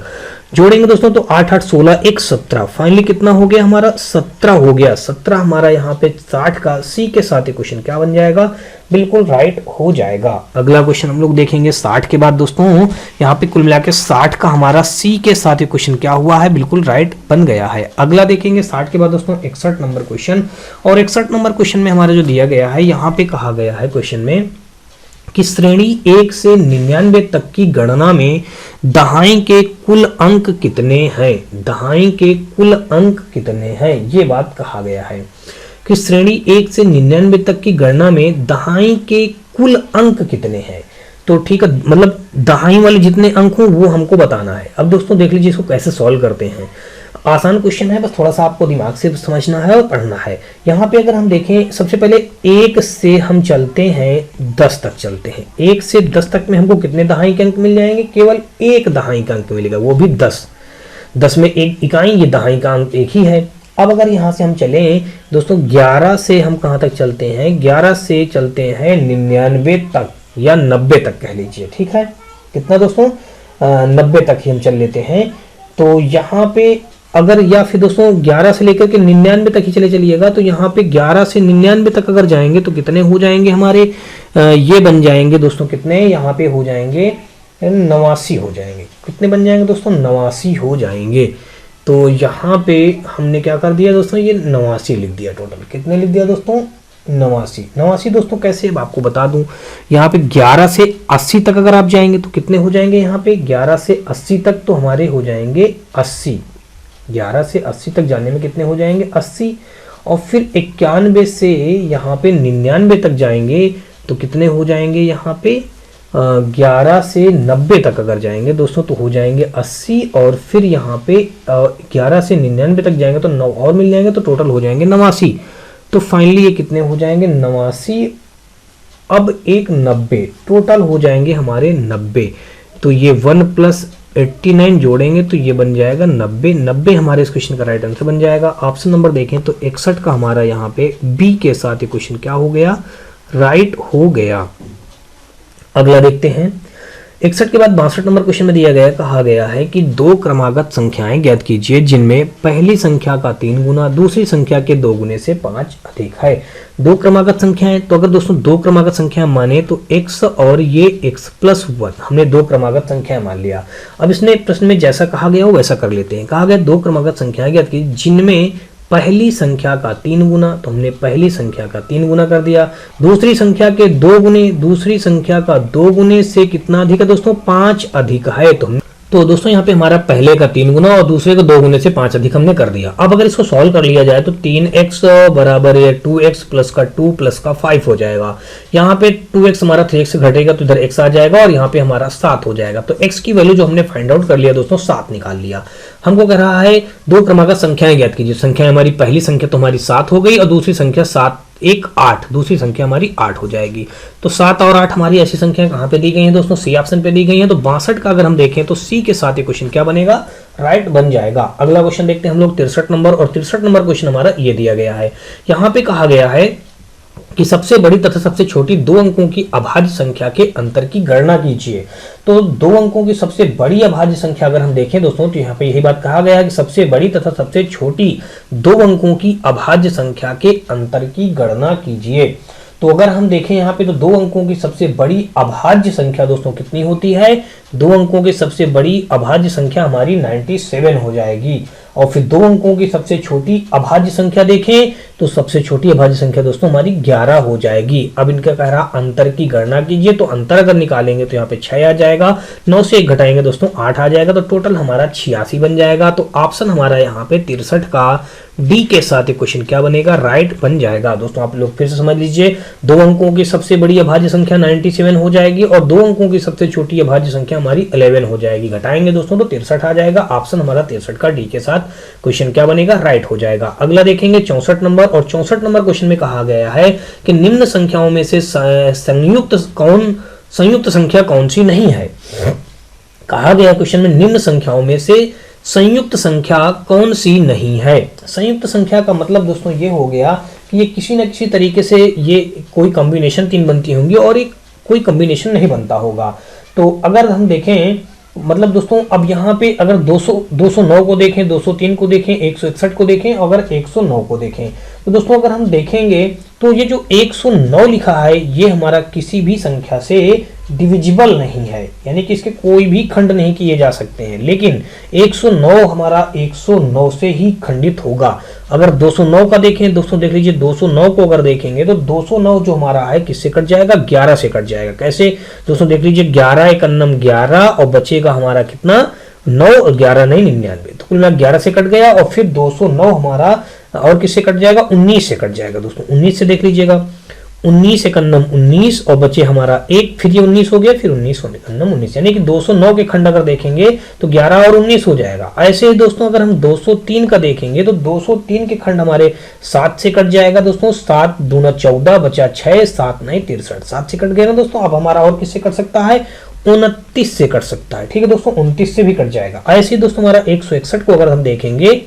जोड़ेंगे दोस्तों तो 8 8 16 1 17, फाइनली कितना हो गया हमारा 17 हो गया। 17 हमारा यहाँ पे 60 का सी के साथ क्वेश्चन क्या बन जाएगा, बिल्कुल राइट हो जाएगा। अगला क्वेश्चन हम लोग देखेंगे 60 के बाद दोस्तों, यहाँ पे कुल मिला के 60 का हमारा सी के साथ क्वेश्चन क्या हुआ है, बिल्कुल राइट बन गया है। अगला देखेंगे 60 के बाद दोस्तों 61 नंबर क्वेश्चन, और 61 नंबर क्वेश्चन में हमारा जो दिया गया है, यहाँ पे कहा गया है क्वेश्चन में कि श्रेणी 1 से 99 तक की गणना में दहाई के कुल अंक कितने हैं, दहाई के कुल अंक कितने हैं, ये बात कहा गया है कि श्रेणी 1 से 99 तक की गणना में दहाई के कुल अंक कितने हैं। तो ठीक है, मतलब दहाई वाले जितने अंक हो वो हमको बताना है। अब दोस्तों देख लीजिए इसको कैसे सॉल्व करते हैं, आसान क्वेश्चन है, बस थोड़ा सा आपको दिमाग से समझना है और पढ़ना है। यहाँ पे अगर हम देखें, सबसे पहले 1 से हम चलते हैं 10 तक चलते हैं। 1 से 10 तक में हमको कितने दहाई के अंक मिल जाएंगे, केवल एक दहाई का अंक मिलेगा, वो भी 10। 10 में एक इकाई, ये दहाई का अंक एक ही है। अब अगर यहाँ से हम चलें दोस्तों 11 से हम कहाँ तक चलते हैं, 11 से चलते हैं 99 तक या 90 तक कह लीजिए। ठीक है, कितना दोस्तों 90 तक ही हम चल लेते हैं। तो यहाँ पे अगर, या फिर दोस्तों 11 से लेकर के 99 तक ही चले चलिएगा, तो यहाँ पे 11 से 99 तक अगर जाएंगे तो कितने हो जाएंगे हमारे, ये बन जाएंगे दोस्तों कितने, यहाँ पे हो जाएंगे 89 हो जाएंगे। कितने बन जाएंगे दोस्तों, 89 हो जाएंगे। तो यहाँ पे हमने क्या कर दिया दोस्तों, ये 89 लिख दिया। टोटल कितने लिख दिया दोस्तों, 89 दोस्तों कैसे, अब आपको बता दूं, यहाँ पे 11 से 80 तक अगर आप जाएंगे तो कितने हो जाएंगे, यहाँ पे 11 से 80 तक तो हमारे हो जाएंगे 80। 11 से 80 तक जाने में कितने हो जाएंगे, 80। और फिर 91 से यहाँ पे 99 तक जाएंगे तो कितने हो जाएंगे, यहाँ पे 11 से 90 तक अगर जाएंगे दोस्तों तो हो जाएंगे 80। और फिर यहाँ पे 11 से 99 तक जाएंगे तो 9 और मिल जाएंगे, तो टोटल हो जाएंगे 89। तो फाइनली ये कितने हो जाएंगे, 89। अब एक 90, टोटल हो जाएंगे हमारे 90। तो ये 1 + 89 जोड़ेंगे तो ये बन जाएगा 90। 90 हमारे इस क्वेश्चन का राइट आंसर बन जाएगा। ऑप्शन नंबर देखें तो 61 का हमारा यहाँ पे बी के साथ ये क्वेश्चन क्या हो गया, राइट हो गया। अगला देखते हैं 61 के बाद 62 नंबर क्वेश्चन में दिया गया, कहा गया है कि दो क्रमागत संख्याएं ज्ञात कीजिए जिनमें पहली संख्या का 3 गुना दूसरी संख्या के 2 गुने से 5 अधिक है। दो क्रमागत संख्याएं, तो अगर दोस्तों दो क्रमागत संख्या माने तो x और ये x प्लस 1 हमने दो क्रमागत संख्या मान लिया। अब इसने प्रश्न में जैसा कहा गया हो वैसा कर लेते हैं। कहा गया दो क्रमागत संख्याएं ज्ञात कीजिए जिनमें पहली संख्या का 3 गुना, तो हमने पहली संख्या का 3 गुना कर दिया, दूसरी संख्या के 2 गुने, दूसरी संख्या का 2 गुने से कितना अधिक है दोस्तों, 5 अधिक है। तो दोस्तों यहाँ पे हमारा पहले का 3 गुना और दूसरे का 2 गुने से 5 अधिक हमने कर दिया। अब अगर इसको सॉल्व कर लिया जाए तो 3x बराबर है 2x प्लस का 2 प्लस का 5 हो जाएगा। यहाँ पे 2x हमारा 3x से घटेगा तो इधर x आ जाएगा और यहाँ पे हमारा 7 हो जाएगा। तो x की वैल्यू जो हमने फाइंड आउट कर लिया दोस्तों 7 निकाल लिया। हमको कह रहा है दो क्रमागत संख्याएं ज्ञात कीजिए। संख्या हमारी पहली संख्या तो हमारी 7 हो गई और दूसरी संख्या 7 1 8, दूसरी संख्या हमारी 8 हो जाएगी। तो 7 और 8 हमारी ऐसी संख्या कहां पे दी गई हैं दोस्तों, सी ऑप्शन पे दी गई हैं। तो 62 का अगर हम देखें तो सी के साथ ये क्वेश्चन क्या बनेगा, राइट बन जाएगा। अगला क्वेश्चन देखते हैं हम लोग 63 नंबर, और 63 नंबर क्वेश्चन हमारा ये दिया गया है। यहाँ पे कहा गया है कि सबसे बड़ी तथा सबसे छोटी दो अंकों की अभाज्य संख्या के अंतर की गणना कीजिए। तो दो अंकों की सबसे बड़ी अभाज्य संख्या अगर हम देखें दोस्तों तो यहाँ पे यही बात कहा गया है कि सबसे बड़ी तथा सबसे छोटी दो अंकों की अभाज्य संख्या के अंतर की गणना कीजिए। तो अगर हम देखें यहाँ पे तो दो अंकों की सबसे बड़ी अभाज्य संख्या दोस्तों कितनी होती है, दो अंकों की सबसे बड़ी अभाज्य संख्या हमारी 97 हो जाएगी। और फिर दो अंकों की सबसे छोटी अभाज्य संख्या देखें तो सबसे छोटी अभाज्य संख्या दोस्तों हमारी 11 हो जाएगी। अब इनका कह रहा अंतर की गणना कीजिए। तो अंतर अगर निकालेंगे तो यहाँ पे 6 आ जाएगा, 9 से 1 घटाएंगे दोस्तों 8 आ जाएगा, तो टोटल हमारा 86 बन जाएगा। तो ऑप्शन हमारा यहाँ पे 63 का डी के साथ क्वेश्चन क्या बनेगा, राइट बन जाएगा। दोस्तों आप लोग फिर से समझ लीजिए, दो अंकों की सबसे बड़ी अभाज्य संख्या 97 हो जाएगी और दो अंकों की सबसे छोटी अभाज्य संख्या हमारी 11 हो जाएगी। घटाएंगे दोस्तों तो 63 आ जाएगा। ऑप्शन हमारा 63 का डी के साथ क्वेश्चन क्या बनेगा, राइट हो जाएगा। अगला देखेंगे 64 नंबर, और 64 नंबर क्वेश्चन में कहा गया है कि निम्न संख्याओं में से संयुक्त संख्या कौन सी नहीं है। कहा गया क्वेश्चन में निम्न संख्याओं में से संयुक्त संख्या कौन सी नहीं है। संयुक्त संख्या का मतलब दोस्तों ये हो गया कि ये किसी न किसी तरीके से ये कोई कॉम्बिनेशन 3 बनती होंगी और एक कोई कॉम्बिनेशन नहीं बनता होगा। तो अगर हम देखें मतलब दोस्तों अब यहाँ पे अगर 209 को देखें, 203 को देखें, 161 को देखें, अगर 109 को देखें तो दोस्तों अगर हम देखेंगे तो ये जो 109 लिखा है ये हमारा किसी भी संख्या से डिविजिबल नहीं है, यानी कि इसके कोई भी खंड नहीं किए जा सकते हैं। लेकिन 109 हमारा 109 से ही खंडित होगा। अगर 209 का देखें दोस्तों, देख लीजिए 209 को अगर देखेंगे तो 209 जो हमारा है किससे कट जाएगा, 11 से कट जाएगा। कैसे दोस्तों, देख लीजिए 11 एक अन्नम 11 और बचेगा हमारा कितना 9, 11 नहीं 99, तो कुल मिला 11 से कट गया। और फिर 209 हमारा और किससे कट जाएगा, 19 से कट जाएगा। दोस्तों 19 से देख लीजिएगा, 19 एक अन्नम 19 और बचे हमारा 1, फिर ये 19 हो गया, फिर 19 होने अन्नम 19, यानी कि 209 के खंड अगर देखेंगे तो 11 और 19 हो जाएगा। ऐसे ही दोस्तों अगर हम 203 का देखेंगे तो 203 के खंड हमारे 7 से कट जाएगा। दोस्तों 7 दूना 14 बचा 6, 7 नहीं 63, 7 से कट गया ना दोस्तों। अब हमारा और किससे कट सकता है, 29 से कट सकता है। ठीक है दोस्तों, 29 से भी कट जाएगा। ऐसे ही दोस्तों हमारा 161 को अगर हम देखेंगे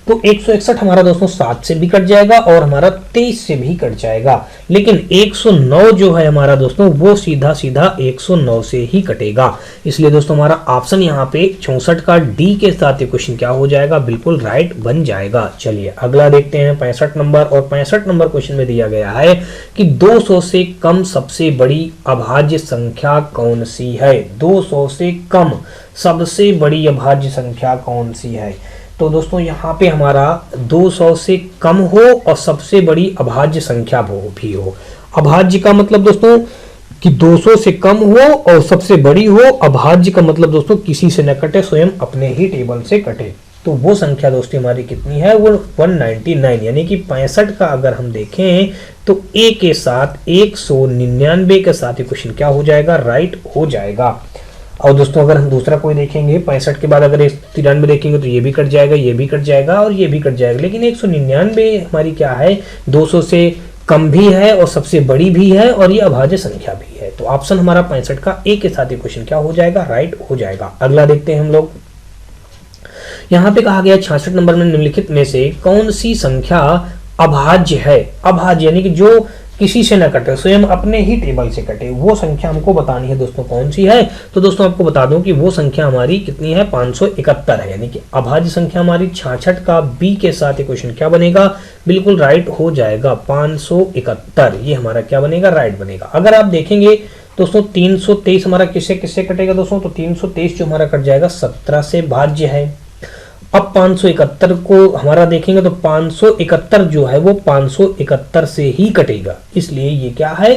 तो 161 हमारा दोस्तों 7 से भी कट जाएगा और हमारा 23 से भी कट जाएगा। लेकिन 109 जो है हमारा दोस्तों वो सीधा सीधा 109 से ही कटेगा। इसलिए दोस्तों हमारा ऑप्शन यहाँ पे 64 का डी के साथ ये क्वेश्चन क्या हो जाएगा, बिल्कुल राइट बन जाएगा। चलिए अगला देखते हैं 65 नंबर, और 65 नंबर क्वेश्चन में दिया गया है कि 200 से कम सबसे बड़ी अभाज्य संख्या कौन सी है। 200 से कम सबसे बड़ी अभाज्य संख्या कौन सी है। तो दोस्तों यहाँ पे हमारा 200 से कम हो और सबसे बड़ी अभाज्य संख्या भी हो। अभाज्य का मतलब दोस्तों कि 200 से कम हो और सबसे बड़ी हो। अभाज्य का मतलब दोस्तों किसी से न कटे, स्वयं अपने ही टेबल से कटे। तो वो संख्या दोस्तों हमारी कितनी है, वो 199, यानी कि 65 का अगर हम देखें तो ए के साथ 199 के साथ ये क्वेश्चन क्या हो जाएगा, राइट हो जाएगा। और दोस्तों अगर हम दूसरा कोई देखेंगे 65 के बाद अगर 93 देखेंगे तो ये भी कट जाएगा, ये भी कट जाएगा और ये भी कट जाएगा। लेकिन 199 हमारी क्या है, 200 से कम भी है और सबसे बड़ी भी है और ये अभाज्य संख्या भी है। तो ऑप्शन हमारा 65 का ए के साथ ये क्वेश्चन क्या हो जाएगा, राइट हो जाएगा। अगला देखते हैं हम लोग। यहाँ पे कहा गया 66 नंबर में निम्नलिखित में से कौन सी संख्या अभाज्य है। अभाज्य यानी कि जो किसी से न कटे, स्वयं अपने ही टेबल से कटे, वो संख्या हमको बतानी है दोस्तों कौन सी है। तो दोस्तों आपको बता दूं कि वो संख्या हमारी कितनी है, 571 है, यानी कि अभाज्य संख्या हमारी 66 का बी के साथ ये क्वेश्चन क्या बनेगा, बिल्कुल राइट हो जाएगा, 571 ये हमारा क्या बनेगा, राइट बनेगा। अगर आप देखेंगे दोस्तों 323 हमारा किससे किससे कटेगा दोस्तों, तो 323 जो हमारा कट जाएगा 17 से भाज्य है। अब 571 को हमारा देखेंगे तो 571 जो है वो 571 से ही कटेगा, इसलिए ये क्या है,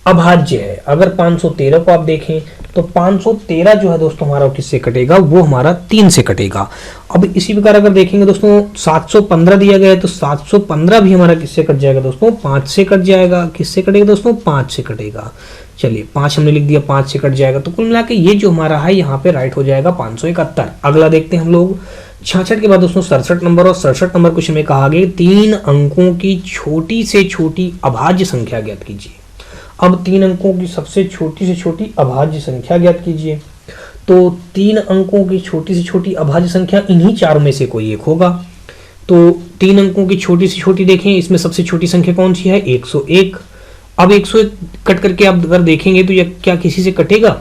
अभाज्य है। अगर 513 को आप देखें तो 513 जो है दोस्तों हमारा किससे कटेगा, वो हमारा 3 से कटेगा। अब इसी प्रकार अगर देखेंगे दोस्तों 715 दिया गया है तो 715 भी हमारा किससे कट जाएगा दोस्तों, 5 से कट जाएगा। किससे कटेगा दोस्तों, 5 से कटेगा। चलिए 5 हमने लिख दिया, 5 से कट जाएगा, तो कुल मिला के ये जो हमारा है यहाँ पे राइट हो जाएगा 571। अगला देखते हैं हम लोग 66 के बाद दोस्तों 67 नंबर, और 67 नंबर क्वेश्चन में कहा गया 3 अंकों की छोटी से छोटी अभाज्य संख्या ज्ञात कीजिए। अब 3 अंकों की सबसे छोटी से छोटी अभाज्य संख्या ज्ञात कीजिए। तो 3 अंकों की छोटी से छोटी अभाज्य संख्या इन्हीं चारों में से कोई एक होगा। तो 3 अंकों की छोटी से छोटी देखें, इसमें सबसे छोटी संख्या कौन सी है, 101। अब 101 कट करके आप अगर देखेंगे तो यह क्या किसी से कटेगा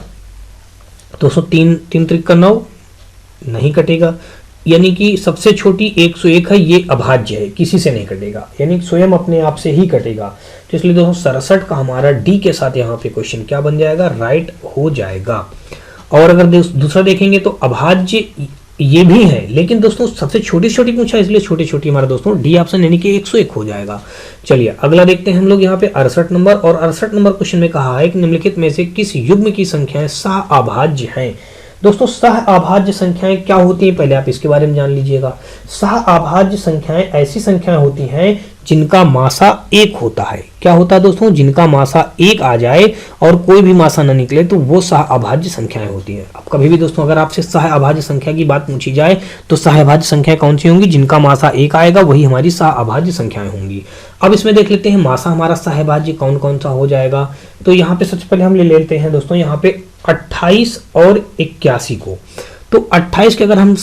दोस्तों, 3 त्रिक का 9 नहीं कटेगा, यानी कि सबसे छोटी 101 है, ये अभाज्य है, किसी से नहीं कटेगा, यानी स्वयं अपने आप से ही कटेगा। तो इसलिए दोस्तों 67 का हमारा डी के साथ यहाँ पे क्वेश्चन क्या बन जाएगा, राइट हो जाएगा। और अगर दूसरा देखेंगे तो अभाज्य ये भी है, लेकिन दोस्तों सबसे छोटी छोटी पूछा, इसलिए छोटी छोटी हमारा दोस्तों डी ऑप्शन यानी कि 101 हो जाएगा। चलिए अगला देखते हैं हम लोग यहाँ पे 68 नंबर, और 68 नंबर क्वेश्चन में कहा है कि निम्नलिखित में से किस युग्म की संख्याएं सह अभाज्य हैं। दोस्तों सह अभाज्य संख्याएं क्या होती हैं, पहले आप इसके बारे में जान लीजिएगा। सह अभाज्य संख्याएं ऐसी संख्याएं होती हैं जिनका मासा 1 होता है। क्या होता है दोस्तों, जिनका मासा 1 आ जाए और कोई भी मासा न निकले तो वो सह अभाज्य संख्याएं होती हैं। अब कभी भी दोस्तों अगर आपसे सह अभाज्य संख्या की बात पूछी जाए तो सह अभाज्य संख्या कौन सी होंगी, जिनका मासा 1 आएगा वही हमारी सह अभाज्य संख्याएं होंगी। अब इसमें देख लेते हैं मासा हमारा सह अभाज्य कौन कौन सा हो जाएगा। तो यहाँ पे सबसे पहले हम ले लेते हैं दोस्तों यहाँ पे 28 और 81 को। तो 28 के अगर हम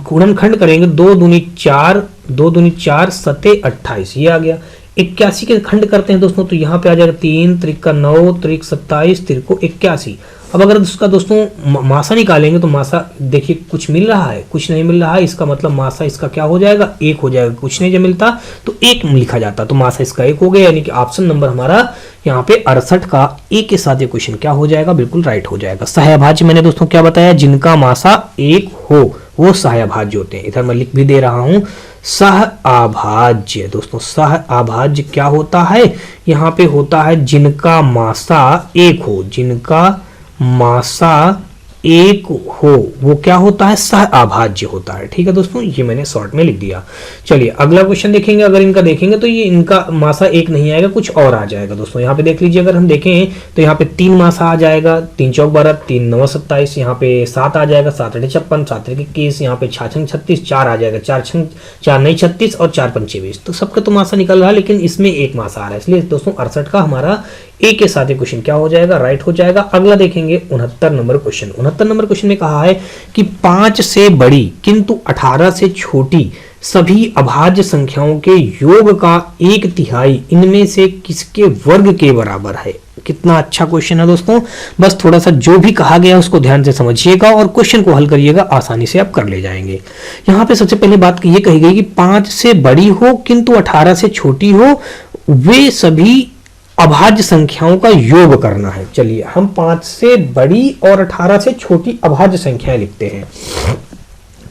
गुणनखंड करेंगे 2 दूनी 4, 2 दूनी 4 सते 28 ये आ गया। 81 के खंड करते हैं दोस्तों तो यहाँ पे आ जाएगा 3 त्रिक का 9 त्रिक 27 त्रिको 81। अब अगर उसका दोस्तों मासा निकालेंगे तो मासा देखिए कुछ मिल रहा है, कुछ नहीं मिल रहा है, इसका मतलब मासा इसका क्या हो जाएगा, 1 हो जाएगा। कुछ नहीं जब मिलता तो 1 लिखा जाता, तो मासा इसका 1 हो गया, यानी कि ऑप्शन नंबर हमारा यहाँ पे 68 का ए के साथ ये क्वेश्चन क्या हो जाएगा, बिल्कुल राइट हो जाएगा। सहअभाज्य मैंने दोस्तों क्या बताया, जिनका मासा 1 हो वो सहअभाज्य होते हैं। इधर मैं लिख भी दे रहा हूं सहअभाज्य। दोस्तों सहअभाज्य क्या होता है, यहाँ पे होता है जिनका मासा 1 हो, जिनका मासा 1 हो वो क्या होता है, सहअभाज्य होता है। ठीक है दोस्तों, ये मैंने शॉर्ट में लिख दिया। चलिए अगला क्वेश्चन देखेंगे। अगर इनका देखेंगे तो ये इनका मासा 1 नहीं आएगा, कुछ और आ जाएगा दोस्तों। यहाँ पे देख लीजिए, अगर हम देखें तो यहाँ पे 3 मासा आ जाएगा, 3 चौक 12, 3 9 27, यहाँ पे 7 आ जाएगा, 7 8 56, 7 21, यहाँ पे 6 6 36, 4 आ जाएगा, 4 नहीं 36 और 4 5 26। तो सबका तो मासा निकल रहा है, लेकिन इसमें 1 मासा आ रहा है, इसलिए दोस्तों 68 का हमारा ए के साथ क्वेश्चन क्या हो जाएगा, राइट हो जाएगा। अगला देखेंगे 69 नंबर क्वेश्चन। 69 नंबर क्वेश्चन में कहा है कि 5 से बड़ी किंतु 18 से छोटी सभी अभाज्य संख्याओं के योग का 1/3 इनमें से किसके वर्ग के बराबर है। कितना अच्छा क्वेश्चन है दोस्तों, बस थोड़ा सा जो भी कहा गया उसको ध्यान से समझिएगा और क्वेश्चन को हल करिएगा, आसानी से आप कर ले जाएंगे। यहाँ पे सबसे पहले बात ये कही गई कि 5 से बड़ी हो किंतु 18 से छोटी हो, वे सभी अभाज्य संख्याओं का योग करना है। चलिए हम 5 से बड़ी और 18 से छोटी अभाज्य संख्याएं लिखते हैं।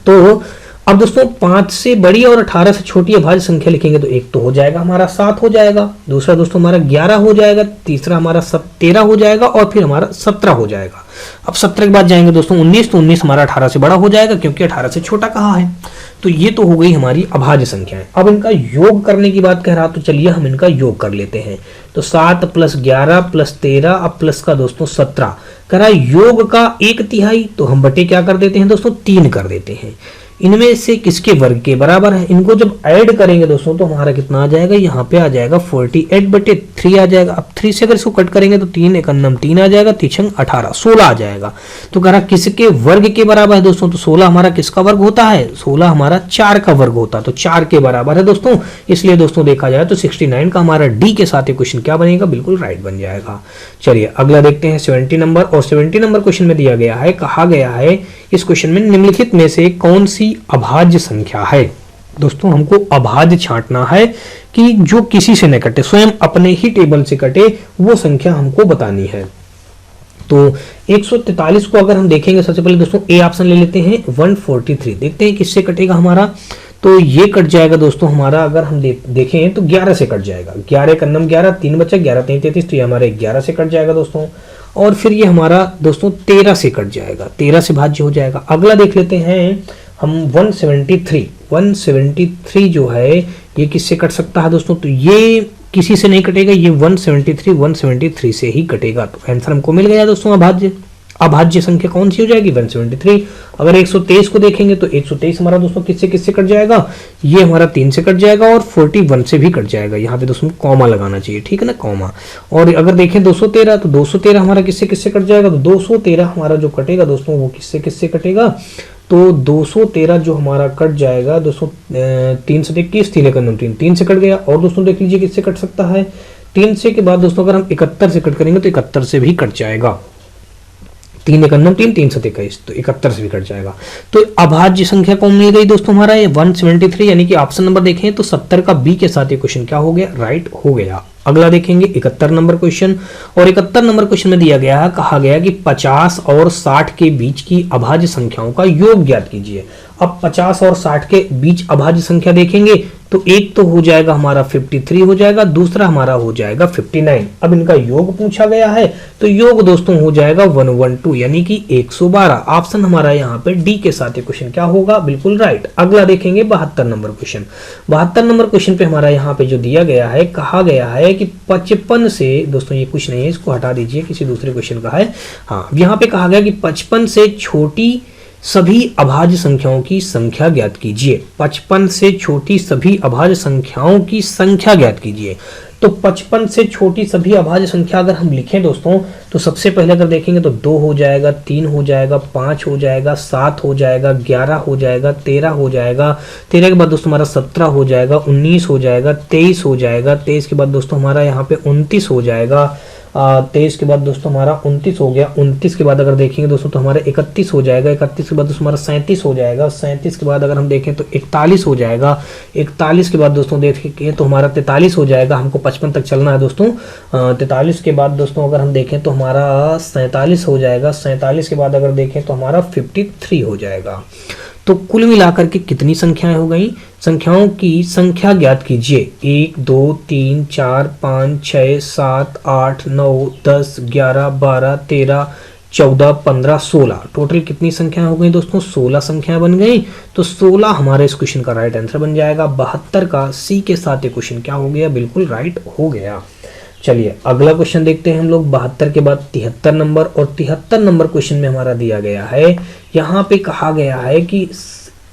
तो अब दोस्तों 5 से बड़ी और 18 से छोटी अभाज्य संख्या लिखेंगे तो एक तो हो जाएगा हमारा 7 हो जाएगा, दूसरा दोस्तों हमारा 11 हो जाएगा, तीसरा हमारा 13 हो जाएगा और फिर हमारा 17 हो जाएगा। अब 17 के बाद जाएंगे दोस्तों 19, तो 19 हमारा 18 से बड़ा हो जाएगा क्योंकि 18 से छोटा कहा है। तो ये तो हो गई हमारी अभाज्य संख्याएं। अब इनका योग करने की बात कह रहा, तो चलिए हम इनका योग कर लेते हैं। तो 7 + 11 + 13 अब प्लस का दोस्तों 17, कह रहा है योग का 1/3, तो हम बटे क्या कर देते हैं दोस्तों 3 कर देते हैं। इनमें से किसके वर्ग के बराबर है, इनको जब ऐड करेंगे दोस्तों तो हमारा कितना आ जाएगा, यहाँ पे आ जाएगा 48/3 आ जाएगा। अब 3 से अगर इसको कट करेंगे तो 3 एकन्नम 3 आ जाएगा, 3 18 16 आ जाएगा। तो कह रहा किसके वर्ग के बराबर है दोस्तों, तो 16 हमारा किसका वर्ग होता है, 16 हमारा 4 का वर्ग होता है, तो 4 के बराबर है दोस्तों। इसलिए दोस्तों देखा जाए तो 69 का हमारा डी के साथ क्वेश्चन क्या बनेगा, बिल्कुल राइट बन जाएगा। चलिए अगला देखते हैं 70 नंबर, और 70 नंबर क्वेश्चन में दिया गया है, कहा गया है इस क्वेश्चन में निम्नलिखित में से कौन सी अभाज्य संख्या है। दोस्तों हमको अभाज्य छांटना है कि जो किसी से न कटे, स्वयं अपने ही टेबल से कटे, वो संख्या हमको बतानी है। तो 143 को अगर हम देखेंगे, सबसे पहले दोस्तों ए ऑप्शन ले लेते हैं, 143 देखते हैं किससे कटेगा हमारा। तो ये कट जाएगा दोस्तों हमारा, अगर हम देखें तो 11 से कट जाएगा, 11 कन्नम 11, 3 बचा, 11 3 33, तो ये हमारे 11 से कट जाएगा दोस्तों। और फिर ये हमारा दोस्तों 13 से कट जाएगा, 13 से भाज्य हो जाएगा। अगला देख लेते हैं हम 173 जो है ये किससे कट सकता है दोस्तों, तो ये किसी से नहीं कटेगा, ये 173 से ही कटेगा। तो आंसर हमको मिल गया दोस्तों अभाज्य। अभाज्य संख्या कौन सी हो जाएगी, 173। अगर 123 को देखेंगे तो 123 हमारा दोस्तों किससे किससे कट जाएगा, ये हमारा 3 से कट जाएगा और 41 से भी कट जाएगा। यहाँ पे दोस्तों कॉमा लगाना चाहिए, ठीक है ना, कॉमा। और अगर देखें 213, तो 213 हमारा किससे किससे कट जाएगा, तो 213 हमारा जो कटेगा दोस्तों वो किससे किससे कटेगा, तो 213 जो हमारा कट जाएगा दोस्तों 3 से 21, 3 एकन्नम 3 से कट गया। और दोस्तों देख लीजिए किससे कट सकता है, 3 से के बाद दोस्तों अगर हम 71 से कट करेंगे तो 71 से भी कट जाएगा, 3 एकन्नम 3 से 21, तो 71 से भी कट जाएगा। तो अभाज्य संख्या कौन मिल गई दोस्तों हमारा, ये 173, यानी कि ऑप्शन नंबर देखें तो 70 का बी के साथ ये क्वेश्चन क्या हो गया, राइट हो गया। अगला देखेंगे 71 नंबर क्वेश्चन, और 71 नंबर क्वेश्चन में दिया गया है, कहा गया कि 50 और 60 के बीच की अभाज्य संख्याओं का योग ज्ञात कीजिए। अब 50 और 60 के बीच अभाज्य संख्या देखेंगे तो एक तो हो जाएगा हमारा 53 हो जाएगा, दूसरा हमारा हो जाएगा 59। अब इनका योग पूछा गया है तो योग दोस्तों हो जाएगा 112, यानी कि 112। ऑप्शन हमारा यहाँ पे डी के साथ ये क्वेश्चन क्या होगा, बिल्कुल राइट। अगला देखेंगे 72 नंबर क्वेश्चन। 72 नंबर क्वेश्चन पे हमारा यहाँ पे जो दिया गया है, कहा गया है कि 55 से, दोस्तों ये कुछ नहीं है, इसको हटा दीजिए, किसी दूसरे क्वेश्चन का है। हाँ, यहाँ पे कहा गया कि 55 से छोटी सभी अभाज्य संख्याओं की संख्या ज्ञात कीजिए। 55 से छोटी सभी अभाज्य संख्याओं की संख्या ज्ञात कीजिए। तो 55 से छोटी सभी अभाज्य संख्या अगर हम लिखें दोस्तों, तो सबसे पहले अगर देखेंगे तो 2 हो जाएगा, 3 हो जाएगा, 5 हो जाएगा, 7 हो जाएगा, 11 हो जाएगा, 13 हो जाएगा, 13 के बाद दोस्तों हमारा 17 हो जाएगा, 19 हो जाएगा, 23 हो जाएगा, 23 के बाद दोस्तों हमारा यहाँ पे 29 हो जाएगा, 23 के बाद दोस्तों हमारा 29 हो गया, 29 के बाद अगर देखेंगे दोस्तों तो हमारा 31 हो जाएगा, 31 के बाद दोस्तों हमारा 37 हो जाएगा, 37 के बाद अगर हम देखें तो 41 हो जाएगा, 41 के बाद दोस्तों देखें तो हमारा 43 हो जाएगा। हमको 55 तक चलना है दोस्तों। 43 के बाद दोस्तों अगर हम देखें तो हमारा 47 हो जाएगा, 47 के बाद अगर देखें तो हमारा 53 हो जाएगा। तो कुल मिलाकर के कितनी संख्याएं हो गई, संख्याओं की संख्या ज्ञात कीजिए। 1 2 3 4 5 6 7 8 9 10 11 12 13 14 15 16, टोटल कितनी संख्याएं हो गई दोस्तों, 16 संख्याएं बन गई। तो 16 हमारे इस क्वेश्चन का राइट आंसर बन जाएगा। 72 का सी के साथ ये क्वेश्चन क्या हो गया, बिल्कुल राइट हो गया। चलिए अगला क्वेश्चन देखते हैं हम लोग। 72 के बाद 73 नंबर, और 73 नंबर क्वेश्चन में हमारा दिया गया है, यहाँ पे कहा गया है कि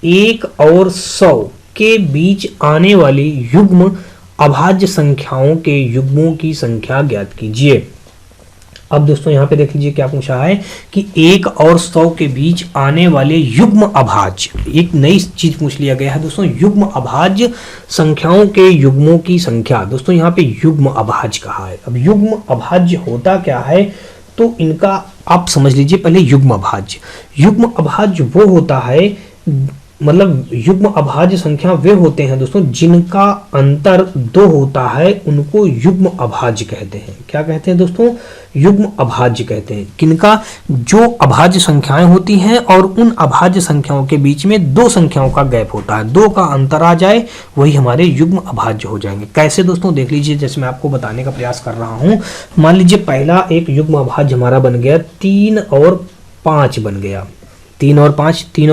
1 और 100 के बीच आने वाली युग्म अभाज्य संख्याओं के युग्मों की संख्या ज्ञात कीजिए। अब दोस्तों यहाँ पे देख लीजिए क्या पूछा है कि 1 और 100 के बीच आने वाले युग्म अभाज्य, एक नई चीज पूछ लिया गया है दोस्तों, युग्म अभाज्य संख्याओं के युग्मों की संख्या। दोस्तों यहाँ पे युग्म अभाज्य कहा है। अब युग्म अभाज्य होता क्या है, तो इनका आप समझ लीजिए पहले। युग्म अभाज्य, युग्म अभाज्य वो होता है, मतलब युग्म अभाज्य संख्या वे होते हैं दोस्तों जिनका अंतर 2 होता है, उनको युग्म अभाज्य कहते हैं। क्या कहते हैं दोस्तों, युग्म अभाज्य कहते हैं। किनका, जो अभाज्य संख्याएं होती हैं और उन अभाज्य संख्याओं के बीच में 2 संख्याओं का गैप होता है, 2 का अंतर आ जाए, वही हमारे युग्म अभाज्य हो जाएंगे। कैसे दोस्तों, देख लीजिए, जैसे मैं आपको बताने का प्रयास कर रहा हूं। मान लीजिए पहला एक युग्म अभाज्य हमारा बन गया 3 और 5 बन गया, 3 और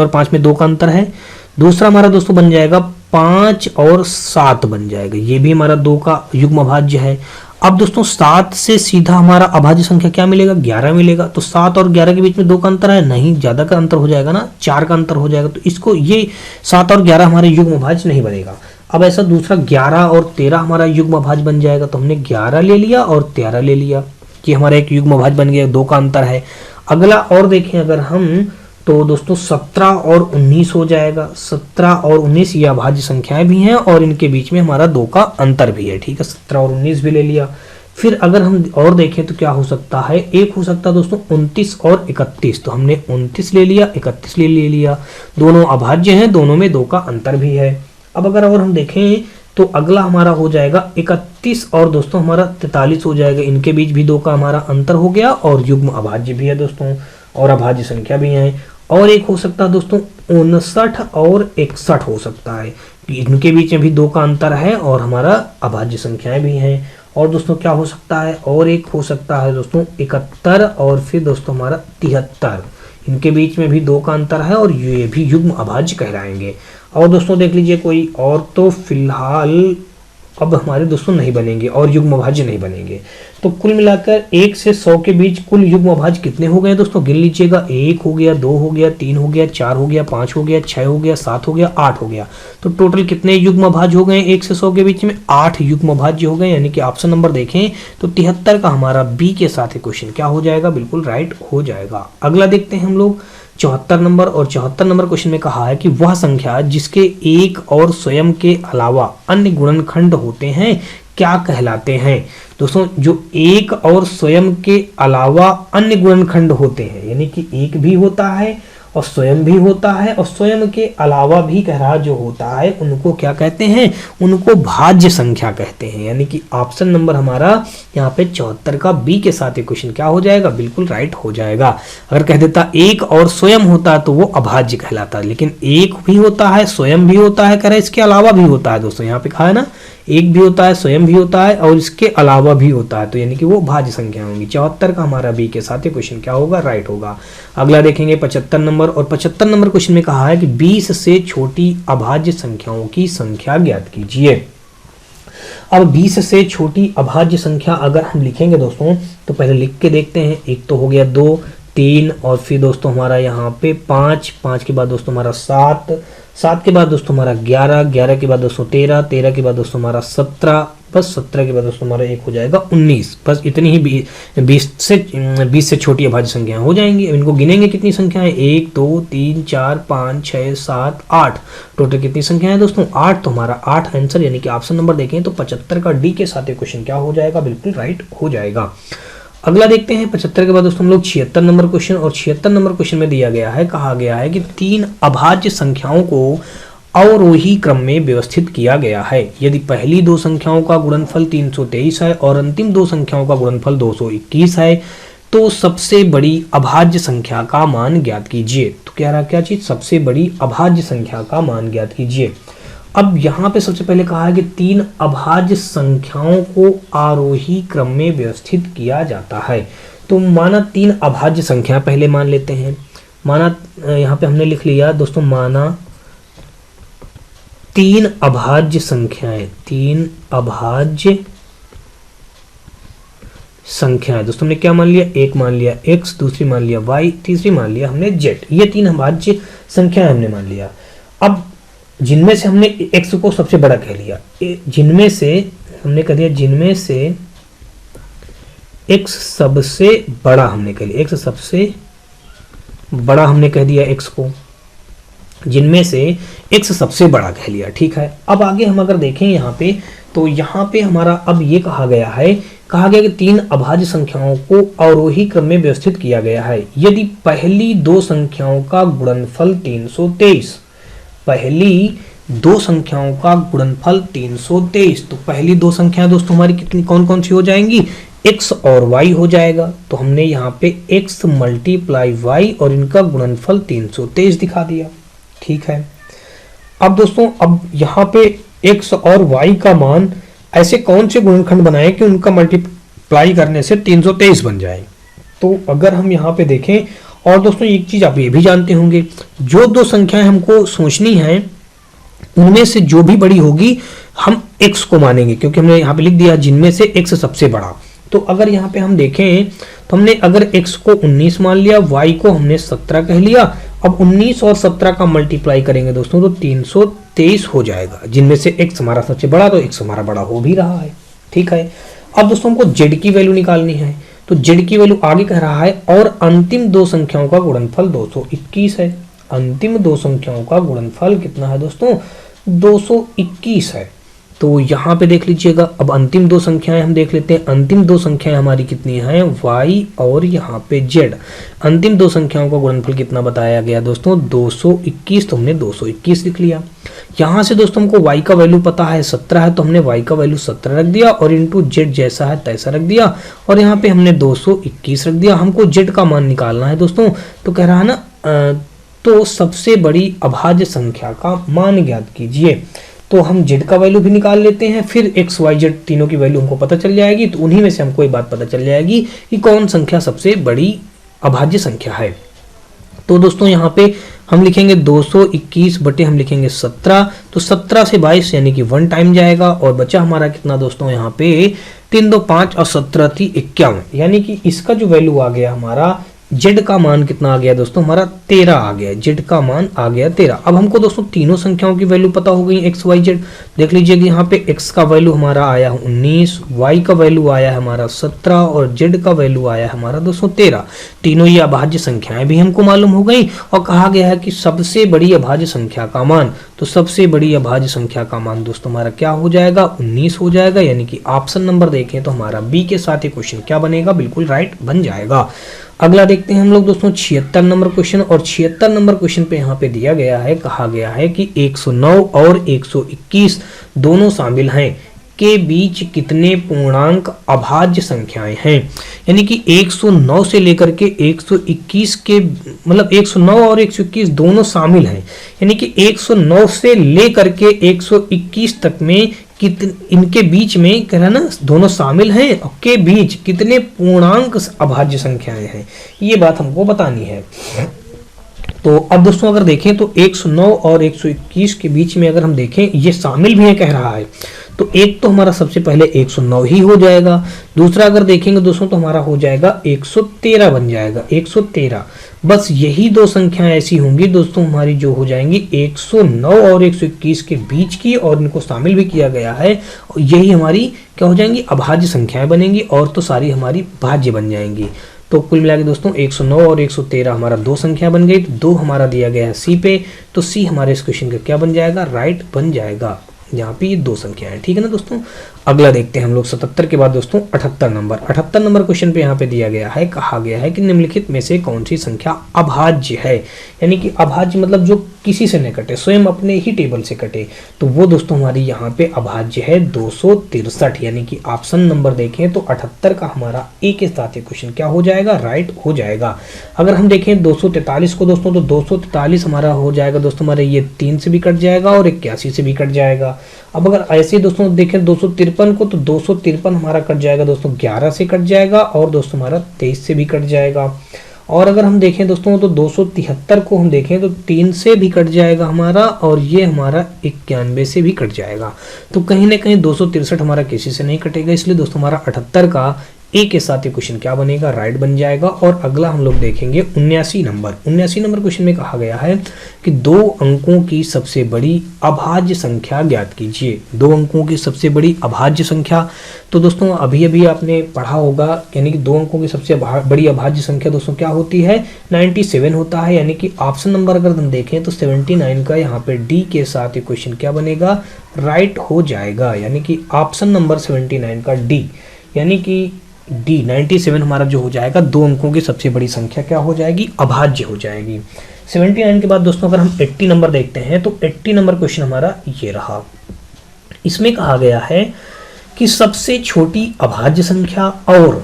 5 में 2 का अंतर है। दूसरा हमारा दोस्तों बन जाएगा 5 और 7 बन जाएगा, ये भी हमारा 2 का युग्म अभाज्य है। अब दोस्तों 7 से सीधा हमारा अभाज्य संख्या क्या मिलेगा, 11 मिलेगा। तो 7 और 11 के बीच में 2 का अंतर है, नहीं, ज्यादा का अंतर हो जाएगा ना, 4 का अंतर हो जाएगा। तो इसको ये 7 और 11 हमारे युग्म अभाज्य नहीं बनेगा। अब ऐसा दूसरा 11 और 13 हमारा युग्म अभाज्य बन जाएगा। तो हमने 11 ले लिया और 13 ले लिया, कि हमारा एक युग्म अभाज्य बन गया, 2 का अंतर है। अगला और देखें अगर हम, तो दोस्तों 17 और 19 हो जाएगा। 17 और 19 ये अभाज्य संख्याएं भी हैं और इनके बीच में हमारा 2 का अंतर भी है, ठीक है। 17 और 19 भी ले लिया। फिर अगर हम और देखें तो क्या हो सकता है, एक हो सकता है दोस्तों 29 और 31। तो हमने 29 ले लिया, 31 ले लिया, दोनों अभाज्य हैं, दोनों में 2 का अंतर भी है। अब अगर और हम देखें तो अगला हमारा हो जाएगा 31 और दोस्तों हमारा 43 हो जाएगा। इनके बीच भी 2 का हमारा अंतर हो गया और युग्म अभाज्य भी है दोस्तों, और अभाज्य संख्या भी है। और एक हो सकता है दोस्तों 59 और 61 हो सकता है, इनके बीच में भी 2 का अंतर है और हमारा अभाज्य संख्याएं भी हैं। और दोस्तों क्या हो सकता है, और एक हो सकता है दोस्तों 71 और फिर दोस्तों हमारा 73, इनके बीच में भी 2 का अंतर है और ये भी युग्म अभाज्य कहलाएंगे। और दोस्तों देख लीजिए कोई और, तो फिलहाल अब हमारे दोस्तों नहीं बनेंगे और युग्म अभाज्य नहीं बनेंगे। तो कुल मिलाकर 1 से 100 के बीच कुल युग्म अभाज्य कितने हो गए दोस्तों, गिन लीजिएगा। 1 हो गया, 2 हो गया, 3 हो गया, 4 हो गया, 5 हो गया, 6 हो गया, 7 हो गया, 8 हो गया। तो टोटल कितने युग्म अभाज्य हो गए 1 से 100 के बीच में, 8 युग्म अभाज्य हो गए। यानी कि ऑप्शन नंबर देखें तो 73 का हमारा बी के साथ क्वेश्चन क्या हो जाएगा, बिल्कुल राइट हो जाएगा। अगला देखते हैं हम लोग 74 नंबर, और 74 नंबर क्वेश्चन में कहा है कि वह संख्या जिसके एक और स्वयं के अलावा अन्य गुणनखंड होते हैं क्या कहलाते हैं। दोस्तों जो एक और स्वयं के अलावा अन्य गुणनखंड होते हैं, यानी कि एक भी होता है और स्वयं भी होता है और स्वयं के अलावा भी कह रहा जो होता है, उनको क्या कहते हैं, उनको भाज्य संख्या कहते हैं। यानी कि ऑप्शन नंबर हमारा यहाँ पे 74 का बी के साथ ये क्वेश्चन क्या हो जाएगा, बिल्कुल राइट हो जाएगा। अगर कह देता एक और स्वयं होता है तो वो अभाज्य कहलाता है, लेकिन एक भी होता है, स्वयं भी होता है, कह रहे इसके अलावा भी होता है। दोस्तों यहाँ पे कहा है ना, एक भी होता है, स्वयं भी होता है और इसके अलावा भी होता है, तो यानी कि वो भाज्य संख्या होंगी। 74 का हमारा बी के साथ ये क्वेश्चन क्या होगा, राइट होगा। अगला देखेंगे 75 नंबर, और 75 नंबर क्वेश्चन में कहा है कि 20 से छोटी अभाज्य संख्याओं की संख्या ज्ञात कीजिए। अब 20 से छोटी अभाज्य संख्या अगर हम लिखेंगे दोस्तों, तो पहले लिख के देखते हैं। एक तो हो गया 2, 3 और फिर दोस्तों हमारा यहाँ पे 5, 5 के बाद दोस्तों हमारा 7, 7 के बाद दोस्तों हमारा 11, 11 के बाद दोस्तों 13, 13 के बाद दोस्तों हमारा 17, बस 17 के बाद दोस्तों हमारा एक हो जाएगा 19। बस इतनी ही 20 से छोटी अभाज्य संख्याएं हो जाएंगी। अब इनको गिनेंगे कितनी संख्याएं, 1 2 3 4 5 6 7 8, टोटल कितनी संख्याएं दोस्तों 8। तो हमारा 8 आंसर, यानी कि ऑप्शन नंबर देखें तो 75 का डी के साथ ये क्वेश्चन क्या हो जाएगा, बिल्कुल राइट हो जाएगा। अगला देखते हैं 75 के बाद दोस्तों हम लोग 76 नंबर क्वेश्चन, और 76 नंबर क्वेश्चन में दिया गया है, कहा गया है कि 3 अभाज्य संख्याओं को अवरोही क्रम में व्यवस्थित किया गया है। यदि पहली 2 संख्याओं का गुणनफल 323 है और अंतिम 2 संख्याओं का गुणनफल 221 है, तो सबसे बड़ी अभाज्य संख्या का मान ज्ञात कीजिए। तो कह रहा क्या चीज, सबसे बड़ी अभाज्य संख्या का मान ज्ञात कीजिए। अब यहाँ पे सबसे पहले कहा है कि 3 अभाज्य संख्याओं को आरोही क्रम में व्यवस्थित किया जाता है। तो माना 3 अभाज्य संख्या पहले मान लेते हैं। माना यहाँ पे हमने लिख लिया दोस्तों, माना 3 अभाज्य संख्याएं, 3 अभाज्य संख्याएं दोस्तों हमने क्या मान लिया, एक मान लिया x, दूसरी मान लिया y, तीसरी मान लिया हमने z। ये 3 अभाज्य संख्याएं हमने मान लिया। अब जिनमें से हमने x को सबसे बड़ा कह लिया, जिनमें से हमने कह दिया, जिनमें से x सबसे बड़ा हमने कह लिया, x सबसे बड़ा हमने कह दिया x को, जिनमें से x सबसे बड़ा कह लिया, ठीक है। अब आगे हम अगर देखें यहाँ पे, तो यहाँ पे हमारा अब ये कहा गया है, कहा गया कि 3 अभाज्य संख्याओं को अवरोही क्रम में व्यवस्थित किया गया है। यदि पहली 2 संख्याओं का गुणनफल 323, पहली 2 संख्याओं का गुणनफल 323, तो पहली 2 संख्याएं दोस्तों हमारी कितनी कौन कौन सी हो जाएंगी, x और y हो जाएगा। तो हमने यहाँ पे x मल्टीप्लाई y और इनका गुणनफल 323 दिखा दिया, ठीक है। अब दोस्तों अब यहाँ पे x और y का मान ऐसे कौन से गुणनखंड बनाए कि उनका मल्टीप्लाई करने से 323 बन जाए। तो अगर हम यहाँ पे देखें, और दोस्तों एक चीज आप ये भी जानते होंगे, जो 2 संख्याएं हमको सोचनी है उनमें से जो भी बड़ी होगी हम x को मानेंगे, क्योंकि हमने यहाँ पे लिख दिया जिनमें से x सबसे बड़ा। तो अगर यहाँ पे हम देखें तो हमने अगर x को 19 मान लिया, y को हमने 17 कह लिया। अब 19 और 17 का मल्टीप्लाई करेंगे दोस्तों तो 323 हो जाएगा, जिनमें से x हमारा सबसे बड़ा, तो x हमारा बड़ा हो भी रहा है। ठीक है, अब दोस्तों हमको z की वैल्यू निकालनी है। तो z की वैल्यू आगे कह रहा है और अंतिम दो संख्याओं का गुणनफल 221 है। अंतिम दो संख्याओं का गुणनफल कितना है दोस्तों? 221 है। तो यहाँ पे देख लीजिएगा, अब अंतिम दो संख्याएं हम देख लेते हैं। अंतिम दो संख्याएं हमारी कितनी हैं? y और यहाँ पे z। अंतिम दो संख्याओं का गुणनफल कितना बताया गया दोस्तों? 221। तो हमने 221 लिख लिया। यहाँ से दोस्तों हमको y का वैल्यू पता है 17 है, तो हमने y का वैल्यू 17 रख दिया और इंटू z जैसा है तैसा रख दिया, और यहाँ पे हमने 221 रख दिया। हमको z का मान निकालना है दोस्तों, तो कह रहा है ना तो सबसे बड़ी अभाज्य संख्या का मान ज्ञात कीजिए। तो हम z का वैल्यू भी निकाल लेते हैं, फिर x y z तीनों की वैल्यू हमको पता चल जाएगी। तो उन्हीं में से हमको एक बात पता चल जाएगी कि कौन संख्या सबसे बड़ी अभाज्य संख्या है। तो दोस्तों यहाँ पे हम लिखेंगे 221 बटे हम लिखेंगे 17। तो 17 से 22 यानी कि 1 टाइम जाएगा, और बचा हमारा कितना दोस्तों यहाँ पे 3 2 5 और 17 3 51, यानी कि इसका जो वैल्यू आ गया हमारा z का मान कितना आ गया दोस्तों? हमारा 13 आ गया। z का मान आ गया 13। अब हमको दोस्तों तीनों संख्याओं की वैल्यू पता हो गई x y z। देख लीजिए कि यहाँ पे x का वैल्यू हमारा आया 19, y का वैल्यू आया है हमारा 17 और z का वैल्यू आया है हमारा दोस्तों 13। तीनों ये अभाज्य संख्याएं भी हमको मालूम हो गई, और कहा गया है कि सबसे बड़ी अभाज्य संख्या का मान, तो सबसे बड़ी अभाज्य संख्या का मान दोस्तों हमारा क्या हो जाएगा? 19 हो जाएगा। यानी कि ऑप्शन नंबर देखें तो हमारा बी के साथ ये क्वेश्चन क्या बनेगा? बिल्कुल राइट बन जाएगा। अगला देखते हैं हम लोग दोस्तों 76 नंबर क्वेश्चन, और 76 नंबर क्वेश्चन पे यहाँ पे दिया गया है, कहा गया है कि 109 और 121 दोनों शामिल हैं के बीच कितने पूर्णांक अभाज्य संख्याएं हैं। यानी कि 109 से लेकर के 121 के मतलब 109 और 121 दोनों शामिल हैं, यानी कि 109 से लेकर के 121 तक में इनके बीच में कह रहा ना दोनों शामिल हैं, और के बीच कितने पूर्णांक अभाज्य संख्याएं हैं, ये बात हमको बतानी है। तो अब दोस्तों अगर देखें तो 109 और 121 के बीच में अगर हम देखें ये शामिल भी है कह रहा है, तो एक तो हमारा सबसे पहले 109 ही हो जाएगा। दूसरा अगर देखेंगे दोस्तों तो हमारा हो जाएगा 113 बन जाएगा, 113। बस यही दो संख्याएं ऐसी होंगी दोस्तों हमारी जो हो जाएंगी 109 और 121 के बीच की, और इनको शामिल भी किया गया है, और यही हमारी क्या हो जाएंगी? अभाज्य संख्याएं बनेंगी, और तो सारी हमारी भाज्य बन जाएंगी। तो कुल मिला के दोस्तों 109 और 113 हमारा दो संख्या बन गई, तो 2 हमारा दिया गया है सी पे, तो सी हमारे इस क्वेश्चन का क्या बन जाएगा? राइट बन जाएगा। यहाँ पे ये दो संख्या है, ठीक है ना दोस्तों। अगला देखते हैं हम लोग 77 के बाद दोस्तों 78 नंबर। 78 नंबर क्वेश्चन पे यहाँ पे दिया गया है, कहा गया है कि निम्नलिखित में से कौन सी संख्या अभाज्य है। यानी कि अभाज्य मतलब जो किसी से न कटे, स्वयं अपने ही टेबल से कटे, तो वो दोस्तों हमारी यहाँ पे अभाज्य है 263। यानी कि ऑप्शन नंबर देखें तो 78 का हमारा ए के साथ ये क्वेश्चन क्या हो जाएगा? राइट हो जाएगा। अगर हम देखें 243 को दोस्तों, तो 243 हमारा हो जाएगा दोस्तों हमारे ये 3 से भी कट जाएगा और 81 से भी कट जाएगा। अब अगर ऐसे दोस्तों देखें 253 को, तो 253 हमारा कट जाएगा दोस्तों 11 से कट जाएगा, और दोस्तों हमारा 23 से भी कट जाएगा। और अगर हम देखें दोस्तों तो 273 को हम देखें तो 3 से भी कट जाएगा हमारा, और ये हमारा 91 से भी कट जाएगा। तो कहीं ना कहीं 263 हमारा किसी से नहीं कटेगा, इसलिए दोस्तों हमारा 78 का ए के साथ ये क्वेश्चन क्या बनेगा? राइट बन जाएगा। और अगला हम लोग देखेंगे 79 नंबर। 79 नंबर क्वेश्चन में कहा गया है कि 2 अंकों की सबसे बड़ी अभाज्य संख्या ज्ञात कीजिए। 2 अंकों की सबसे बड़ी अभाज्य संख्या, तो दोस्तों अभी अभी आपने पढ़ा होगा, यानी कि 2 अंकों की सबसे बड़ी अभाज्य संख्या दोस्तों क्या होती है? 97 होता है। यानी कि ऑप्शन नंबर अगर हम देखें तो 79 का यहाँ पे डी के साथ ये क्वेश्चन क्या बनेगा? राइट हो जाएगा। यानी कि ऑप्शन नंबर 79 का डी, यानी कि डी 97 हमारा जो हो जाएगा 2 अंकों की सबसे बड़ी संख्या क्या हो जाएगी? अभाज्य हो जाएगी। 79 के बाद दोस्तों अगर हम 80 नंबर देखते हैं तो 80 नंबर क्वेश्चन हमारा ये रहा। इसमें कहा गया है कि सबसे छोटी अभाज्य संख्या और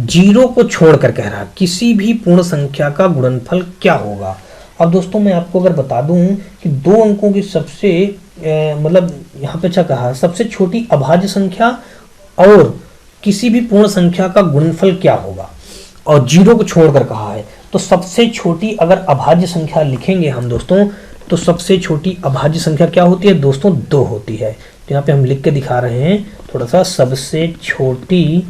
0 को छोड़कर कह रहा किसी भी पूर्ण संख्या का गुणनफल क्या होगा। अब दोस्तों मैं आपको अगर बता दूं कि 2 अंकों की सबसे मतलब यहाँ पे अच्छा कहा सबसे छोटी अभाज्य संख्या और किसी भी पूर्ण संख्या का गुणनफल क्या होगा, और 0 को छोड़कर कहा है, तो सबसे छोटी अगर अभाज्य संख्या लिखेंगे हम दोस्तों तो सबसे छोटी अभाज्य संख्या क्या होती है दोस्तों? 2 होती है। तो यहाँ पे हम लिख के दिखा रहे हैं थोड़ा सा, सबसे छोटी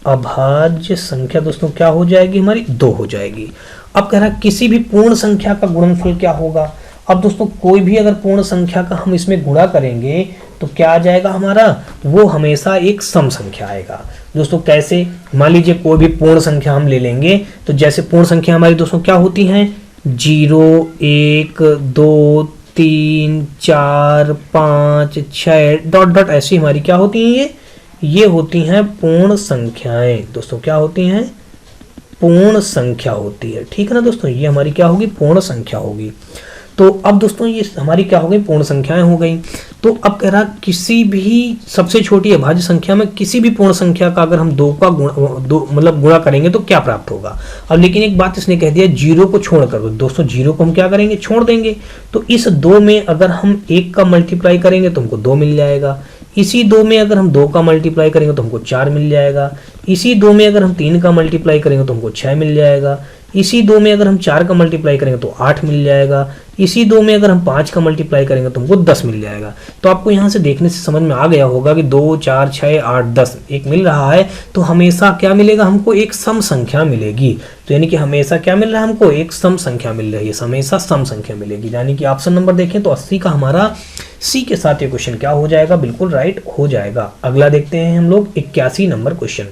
अभाज्य संख्या दोस्तों क्या हो जाएगी हमारी? 2 हो जाएगी। अब कह रहा है किसी भी पूर्ण संख्या का गुणनफल क्या होगा। अब दोस्तों कोई भी अगर पूर्ण संख्या का हम इसमें गुणा करेंगे तो क्या आ जाएगा हमारा? वो हमेशा एक सम संख्या आएगा। दोस्तों कैसे? मान लीजिए कोई भी पूर्ण संख्या हम ले लेंगे, तो जैसे पूर्ण संख्या हमारी दोस्तों क्या होती हैं? 0, 1, 2, 3, 4, 5, 6 डॉट डॉट ऐसी हमारी क्या होती हैं? ये होती हैं पूर्ण संख्याएं। दोस्तों क्या होती हैं? पूर्ण संख्या होती है। ठीक है ना दोस्तों, ये हमारी क्या होगी? पूर्ण संख्या होगी। तो अब दोस्तों ये हमारी क्या हो गई? पूर्ण संख्याएं हो गई। तो अब कह रहा किसी भी सबसे छोटी अभाज्य संख्या में किसी भी पूर्ण संख्या का अगर हम 2 का गुणा करेंगे तो क्या प्राप्त होगा। अब लेकिन एक बात इसने कह दिया, 0 को छोड़कर। दोस्तों 0 को हम क्या करेंगे? छोड़ देंगे। तो इस 2 में अगर हम 1 का मल्टीप्लाई करेंगे तो हमको 2 मिल जाएगा। इसी 2 में अगर हम 2 का मल्टीप्लाई करेंगे तो हमको 4 मिल जाएगा। इसी 2 में अगर हम 3 का मल्टीप्लाई करेंगे तो हमको 6 मिल जाएगा। इसी 2 में अगर हम 4 का मल्टीप्लाई करेंगे तो 8 मिल जाएगा। इसी 2 में अगर हम 5 का मल्टीप्लाई करेंगे तो हमको 10 मिल जाएगा। तो आपको यहाँ से देखने से समझ में आ गया होगा कि 2, 4, 6, 8, 10 एक मिल रहा है, तो हमेशा क्या मिलेगा हमको? एक सम संख्या मिलेगी। तो यानी कि हमेशा क्या मिल रहा है हमको? एक सम संख्या मिल रही है, हमेशा सम संख्या मिलेगी। यानी कि ऑप्शन नंबर देखें तो 80 का हमारा सी के साथ ये क्वेश्चन क्या हो जाएगा? बिल्कुल राइट हो जाएगा। अगला देखते हैं हम लोग 81 नंबर क्वेश्चन।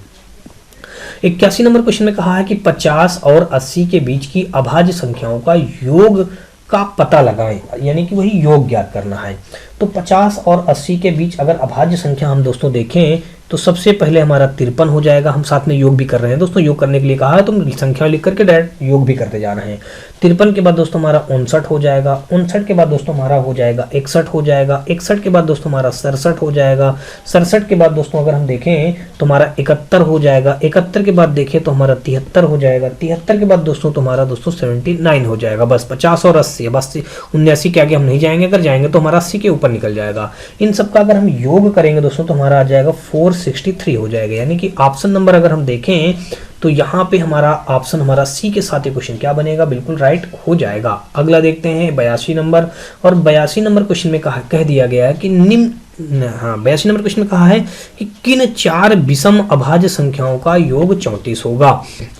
81 नंबर क्वेश्चन में कहा है कि 50 और 80 के बीच की अभाज्य संख्याओं का योग का पता लगाएं, यानी कि वही योग ज्ञात करना है। तो 50 और 80 के बीच अगर अभाज्य संख्या हम दोस्तों देखें तो सबसे पहले हमारा 53 हो जाएगा। हम साथ में योग भी कर रहे हैं दोस्तों, योग करने के लिए कहा है तो संख्या लिख करके डायरेक्ट योग भी करते जा रहे हैं। 53 के बाद दोस्तों हमारा 59 हो जाएगा। 59 के बाद दोस्तों हमारा हो जाएगा 61 हो जाएगा। 61 के बाद दोस्तों हमारा 67 हो जाएगा। 67 के बाद दोस्तों अगर हम देखें तो हमारा 71 हो जाएगा। 71 के बाद देखें तो हमारा 73 हो जाएगा। 73 के बाद दोस्तों तुम्हारा दोस्तों 79 हो जाएगा। बस 50 और 80, बस 79 के आगे हम नहीं जाएंगे। अगर जाएंगे तो हमारा 80 के ऊपर निकल जाएगा। इन सब का अगर हम योग करेंगे दोस्तों तो हमारा आ जाएगा 463 हो जाएगा। यानी कि ऑप्शन नंबर अगर हम देखें तो यहाँ पे हमारा ऑप्शन हमारा सी के साथ ये क्वेश्चन क्या बनेगा? बिल्कुल राइट हो जाएगा। अगला देखते हैं 82 नंबर। और 82 नंबर क्वेश्चन में कह दिया गया है कि 82 नंबर क्वेश्चन में कहा है कि किन 4 विषम अभाज्य संख्याओं का योग 34 होगा।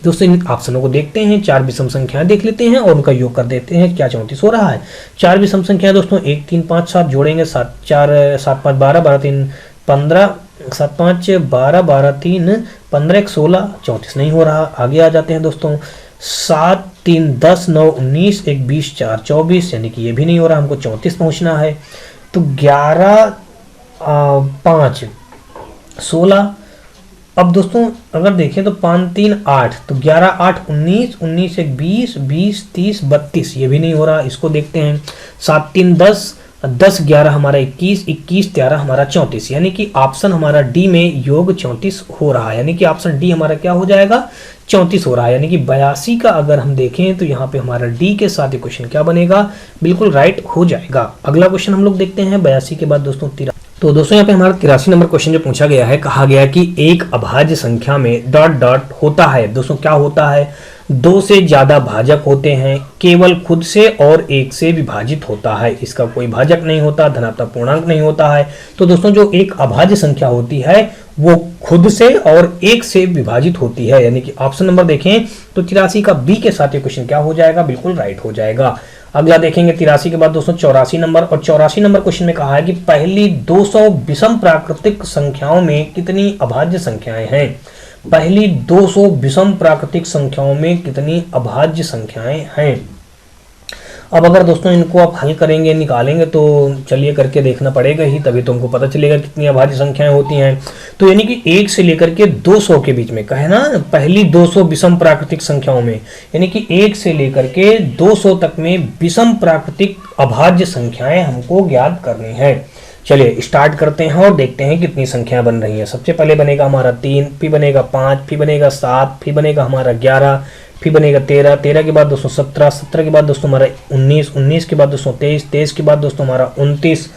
दोस्तों इन ऑप्शनों को देखते हैं, 4 विषम संख्याएं देख लेते हैं और उनका योग कर देते हैं क्या 34 हो रहा है। 4 विषम संख्या दोस्तों 1, 3, 5, 7 जोड़ेंगे 7, 4, 7, 5, 12, 12, 3, 15, 7, 5, 12, 12, 3, 15, 1, 16, 34 नहीं हो रहा। आगे आ जाते हैं दोस्तों 7, 3, 10, 9, 19, 1, 20, 4, 24, यानी कि ये भी नहीं हो रहा, हमको 34 पहुंचना है। तो 11, 5, 16। अब दोस्तों अगर देखें तो 5, 3, 8, तो 11, 8, 19, 19, 1, 20, 20, 30, 32, ये भी नहीं हो रहा। इसको देखते हैं 7, 3, 10, 10, 11 हमारा 21, 21, 13 हमारा 34, यानी कि ऑप्शन हमारा डी में योग 34 हो रहा है। यानी कि ऑप्शन डी हमारा क्या हो जाएगा? 34 हो रहा है। यानी कि 82 का अगर हम देखें तो यहाँ पे हमारा डी के साथ ये क्वेश्चन क्या बनेगा? बिल्कुल राइट हो जाएगा। अगला क्वेश्चन हम लोग देखते हैं 82 के बाद दोस्तों 83। तो दोस्तों यहाँ पे हमारा 83 नंबर क्वेश्चन जो पूछा गया है, कहा गया है कि एक अभाज्य संख्या में डॉट डॉट होता है। दोस्तों क्या होता है? 2 से ज्यादा भाजक होते हैं, केवल खुद से और 1 से विभाजित होता है, इसका कोई भाजक नहीं होता, धनात्मक पूर्णांक नहीं होता है। तो दोस्तों जो एक अभाज्य संख्या होती है वो खुद से और 1 से विभाजित होती है। यानी कि ऑप्शन नंबर देखें तो 83 का बी के साथ ये क्वेश्चन क्या हो जाएगा? बिल्कुल राइट हो जाएगा। अगला देखेंगे 83 के बाद दोस्तों 84 नंबर। और 84 नंबर क्वेश्चन में कहा है कि पहली 200 विषम प्राकृतिक संख्याओं में कितनी अभाज्य संख्याएं हैं? पहली 200 विषम प्राकृतिक संख्याओं में कितनी अभाज्य संख्याएं हैं? अब अगर दोस्तों इनको आप हल करेंगे, निकालेंगे, तो चलिए करके देखना पड़ेगा ही, तभी तुमको पता चलेगा कितनी अभाज्य संख्याएं होती हैं। तो यानी कि 1 से लेकर के 200 के बीच में कहे ना, पहली 200 विषम प्राकृतिक संख्याओं में, यानी कि 1 से लेकर के 200 तक में विषम प्राकृतिक अभाज्य संख्याएं हमको ज्ञात करनी है। चलिए स्टार्ट करते हैं और देखते हैं कितनी संख्या बन रही है। सबसे पहले बनेगा हमारा 3, फिर बनेगा 5, फिर बनेगा 7, फिर बनेगा हमारा 11, फिर बनेगा 13, 13 के बाद दोस्तों 17, 17 के बाद दोस्तों हमारा 19, 19 के बाद दोस्तों 23, 23 के बाद दोस्तों हमारा 29,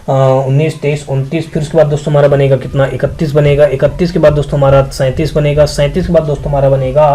19, 23, 29, फिर उसके बाद दोस्तों हमारा बनेगा कितना 31 बनेगा, 31 के बाद दोस्तों हमारा 37 बनेगा, 37 के बाद दोस्तों हमारा बनेगा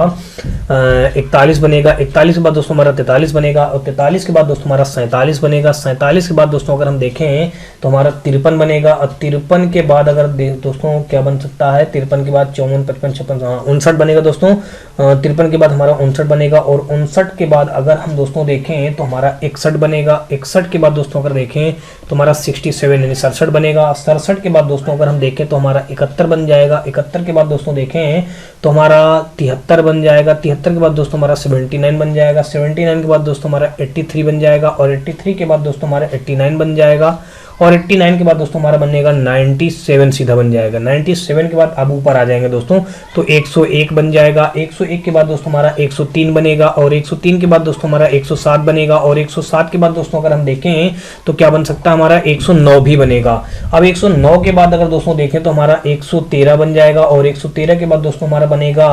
41 बनेगा, 41 के बाद दोस्तों हमारा 43 बनेगा, और 43 के बाद दोस्तों हमारा 47 बनेगा, 47 के बाद दोस्तों अगर हम देखें तो हमारा 53 बनेगा, और 53 के बाद अगर दोस्तों क्या बन सकता है, 53 के बाद 54, 55, 56, 59 बनेगा दोस्तों, 53 के बाद हमारा 59 बनेगा, और 59 के बाद अगर हम दोस्तों देखें तो हमारा 61 बनेगा, 61 के बाद दोस्तों अगर देखें तो हमारा 67 यानी 67 बनेगा, 67 के बाद दोस्तों अगर हम देखें तो हमारा 71 बन जाएगा, 71 के बाद दोस्तों देखें तो हमारा 73 बन जाएगा, 73 के बाद दोस्तों हमारा 79 बन जाएगा, 79 के बाद दोस्तों हमारा 83 बन जाएगा, और 83 के बाद दोस्तों हमारा 89 बन जाएगा, और 89 के बाद दोस्तों हमारा बनेगा 97 सीधा बन जाएगा, 97 के बाद अब ऊपर आ जाएंगे दोस्तों तो 101 बन जाएगा, 101 के बाद दोस्तों हमारा 103 बनेगा, और 103 के बाद दोस्तों हमारा 107 बनेगा, और 107 के बाद दोस्तों अगर हम देखें तो क्या बन सकता है हमारा 109 भी बनेगा। अब 109 के बाद अगर दोस्तों देखें तो हमारा 113 बन जाएगा, और 113 के बाद दोस्तों हमारा बनेगा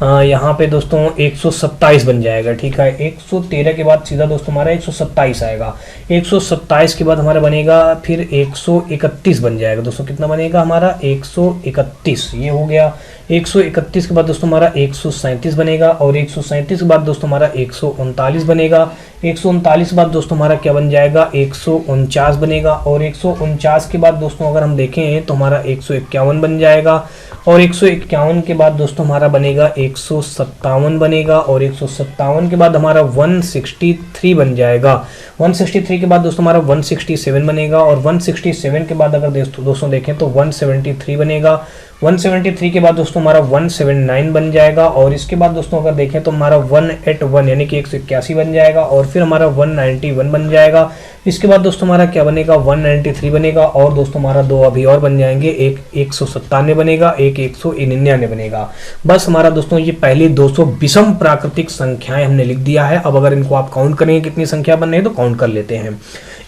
यहाँ पे दोस्तों 127 बन जाएगा, ठीक है। 113 के बाद सीधा दोस्तों हमारा 127 आएगा, 127 के बाद हमारा बनेगा फिर 131 बन जाएगा दोस्तों, कितना बनेगा हमारा 131, ये हो गया। 131 के बाद दोस्तों हमारा 137 बनेगा, और 137 के बाद दोस्तों हमारा 139 बनेगा, 139 के बाद दोस्तों हमारा क्या बन जाएगा 149 बनेगा, और 149 के बाद दोस्तों अगर हम देखें तो हमारा 151 बन जाएगा, और 151 के बाद दोस्तों हमारा बनेगा 157 बनेगा, और 157 के बाद हमारा 163 बन जाएगा, 163 के बाद दोस्तों हमारा 167 बनेगा, और 167 के बाद अगर दोस्तों देखें तो 173 बनेगा, 173 के बाद दोस्तों हमारा 179 बन जाएगा, और इसके बाद दोस्तों अगर देखें तो हमारा 181 यानी कि 181 बन जाएगा, और फिर हमारा 191 बन जाएगा। इसके बाद दोस्तों हमारा क्या बनेगा 193 बनेगा, और दोस्तों हमारा दो अभी और बन जाएंगे, एक 197 बनेगा, एक 199 बनेगा। बस हमारा दोस्तों ये पहले 200 विषम प्राकृतिक संख्याएं हमने लिख दिया है। अब अगर इनको आप काउंट करेंगे कितनी संख्या बन रही है तो काउंट कर लेते हैं।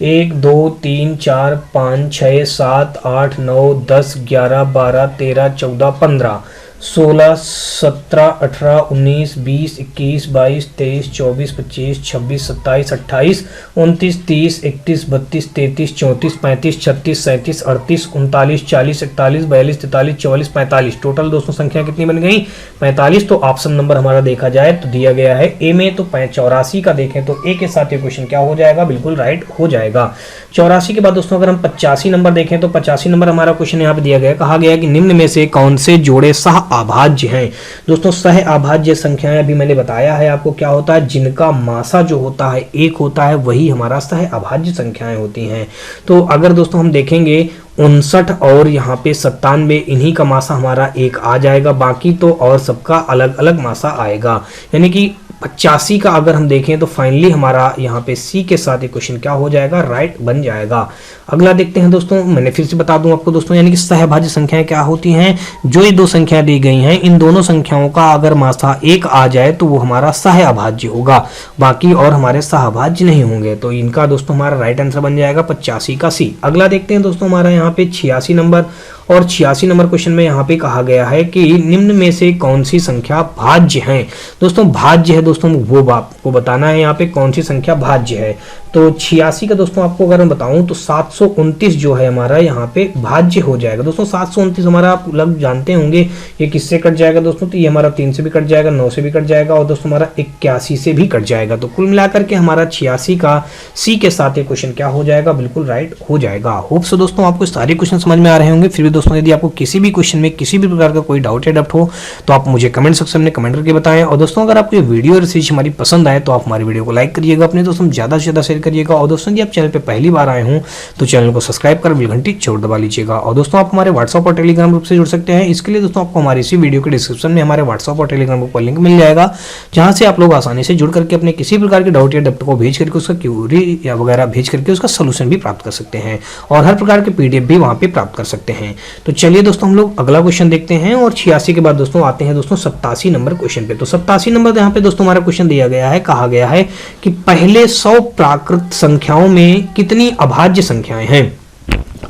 1 2 3 4 5 6 7 8 9 10 11 12 13 14 15 16 17 18 19 20 21 22 23 24 25 26 27 28 29 30 31 32 33 34 35 36 37 38 39 40 41 42 43 44 45 टोटल दोस्तों संख्या कितनी बन गई 45। तो ऑप्शन नंबर हमारा देखा जाए तो दिया गया है ए में, तो 84 का देखें तो ए के साथ ये क्वेश्चन क्या हो जाएगा, बिल्कुल राइट हो जाएगा। 84 के बाद दोस्तों अगर हम 85 नंबर देखें तो 85 नंबर हमारा क्वेश्चन यहाँ पे दिया गया, कहा गया कि निम्न में से कौन से जोड़े सह अभाज्य हैं। दोस्तों सह अभाज्य संख्याएं अभी मैंने बताया है आपको क्या होता है, जिनका मासा जो होता है एक होता है वही हमारा सह अभाज्य संख्याएं होती हैं। तो अगर दोस्तों हम देखेंगे 59 और यहाँ पे 97 इन्हीं का मासा हमारा एक आ जाएगा, बाकी तो और सबका अलग अलग मासा आएगा। यानी कि 85 का अगर हम देखें तो फाइनली हमारा यहाँ पे सी के साथ ये क्वेश्चन क्या हो जाएगा, राइट बन जाएगा। अगला देखते हैं दोस्तों, मैंने फिर से बता दूं आपको दोस्तों, यानी कि सहभाज्य संख्याएं क्या होती हैं, जो ये दो संख्या दी गई हैं इन दोनों संख्याओं का अगर मासा एक आ जाए तो वो हमारा सह अभाज्य होगा, बाकी और हमारे सहभाज्य नहीं होंगे। तो इनका दोस्तों हमारा राइट आंसर बन जाएगा 85 का सी। अगला देखते हैं दोस्तों हमारा यहाँ पे 86 नंबर, और 86 नंबर क्वेश्चन में यहाँ पे कहा गया है कि निम्न में से कौन सी संख्या भाज्य है। दोस्तों भाज्य है दोस्तों, वो आपको बताना है यहाँ पे कौन सी संख्या भाज्य है। तो 86 का दोस्तों आपको अगर मैं बताऊं तो 729 जो है हमारा यहाँ पे भाज्य हो जाएगा। दोस्तों 729 हमारा आप लग जानते होंगे ये किससे कट जाएगा दोस्तों, तो ये हमारा 3 से भी कट जाएगा, 9 से भी कट जाएगा, और दोस्तों हमारा 81 से भी कट जाएगा। तो कुल मिलाकर के हमारा 86 का सी के साथ ये क्वेश्चन क्या हो जाएगा, बिल्कुल राइट हो जाएगा। होप सो दोस्तों आपको सारे क्वेश्चन समझ में आ रहे होंगे। फिर भी दोस्तों यदि आपको किसी भी क्वेश्चन में किसी भी प्रकार का कोई डाउट या डाउट हो तो आप मुझे कमेंट सेक्शन में कमेंट करके बताएं। और दोस्तों अगर आपको ये वीडियो और रिसर्च हमारी पसंद आए तो आप हमारी वीडियो को लाइक करिएगा, अपने दोस्तों ज़्यादा से ज़्यादा शेयर करिएगा। और दोस्तों यदि आप चैनल पे पहली बार आए हों तो चैनल को सब्सक्राइब कर बेल घंटी जरूर दबा लीजिएगा। और दोस्तों आप हमारे व्हाट्सएप और टेलीग्राम ग्रुप से जुड़ सकते हैं। इसके लिए दोस्तों आपको हमारी इसी वीडियो के डिस्क्रिप्शन में हमारे व्हाट्सएप और टेलीग्राम ग्रुप का लिंक मिल जाएगा, जहां से आप लोग आसानी से जुड़ करके अपने किसी प्रकार के डाउट या डाउट को भेज करके उसका क्यूरी या वगैरह भेज करके उसका सोल्यूशन भी प्राप्त कर सकते हैं, और हर प्रकार के पीडीएफ भी वहां पे प्राप्त कर सकते हैं। तो चलिए दोस्तों हम लोग अगला क्वेश्चन देखते हैं, और 86 के बाद दोस्तों आते हैं दोस्तों 87 नंबर क्वेश्चन पे। तो 87 नंबर यहाँ पे दोस्तों हमारा क्वेश्चन दिया गया है, कहा गया है कि पहले 100 प्राकृत संख्याओं में कितनी अभाज्य संख्याएं हैं।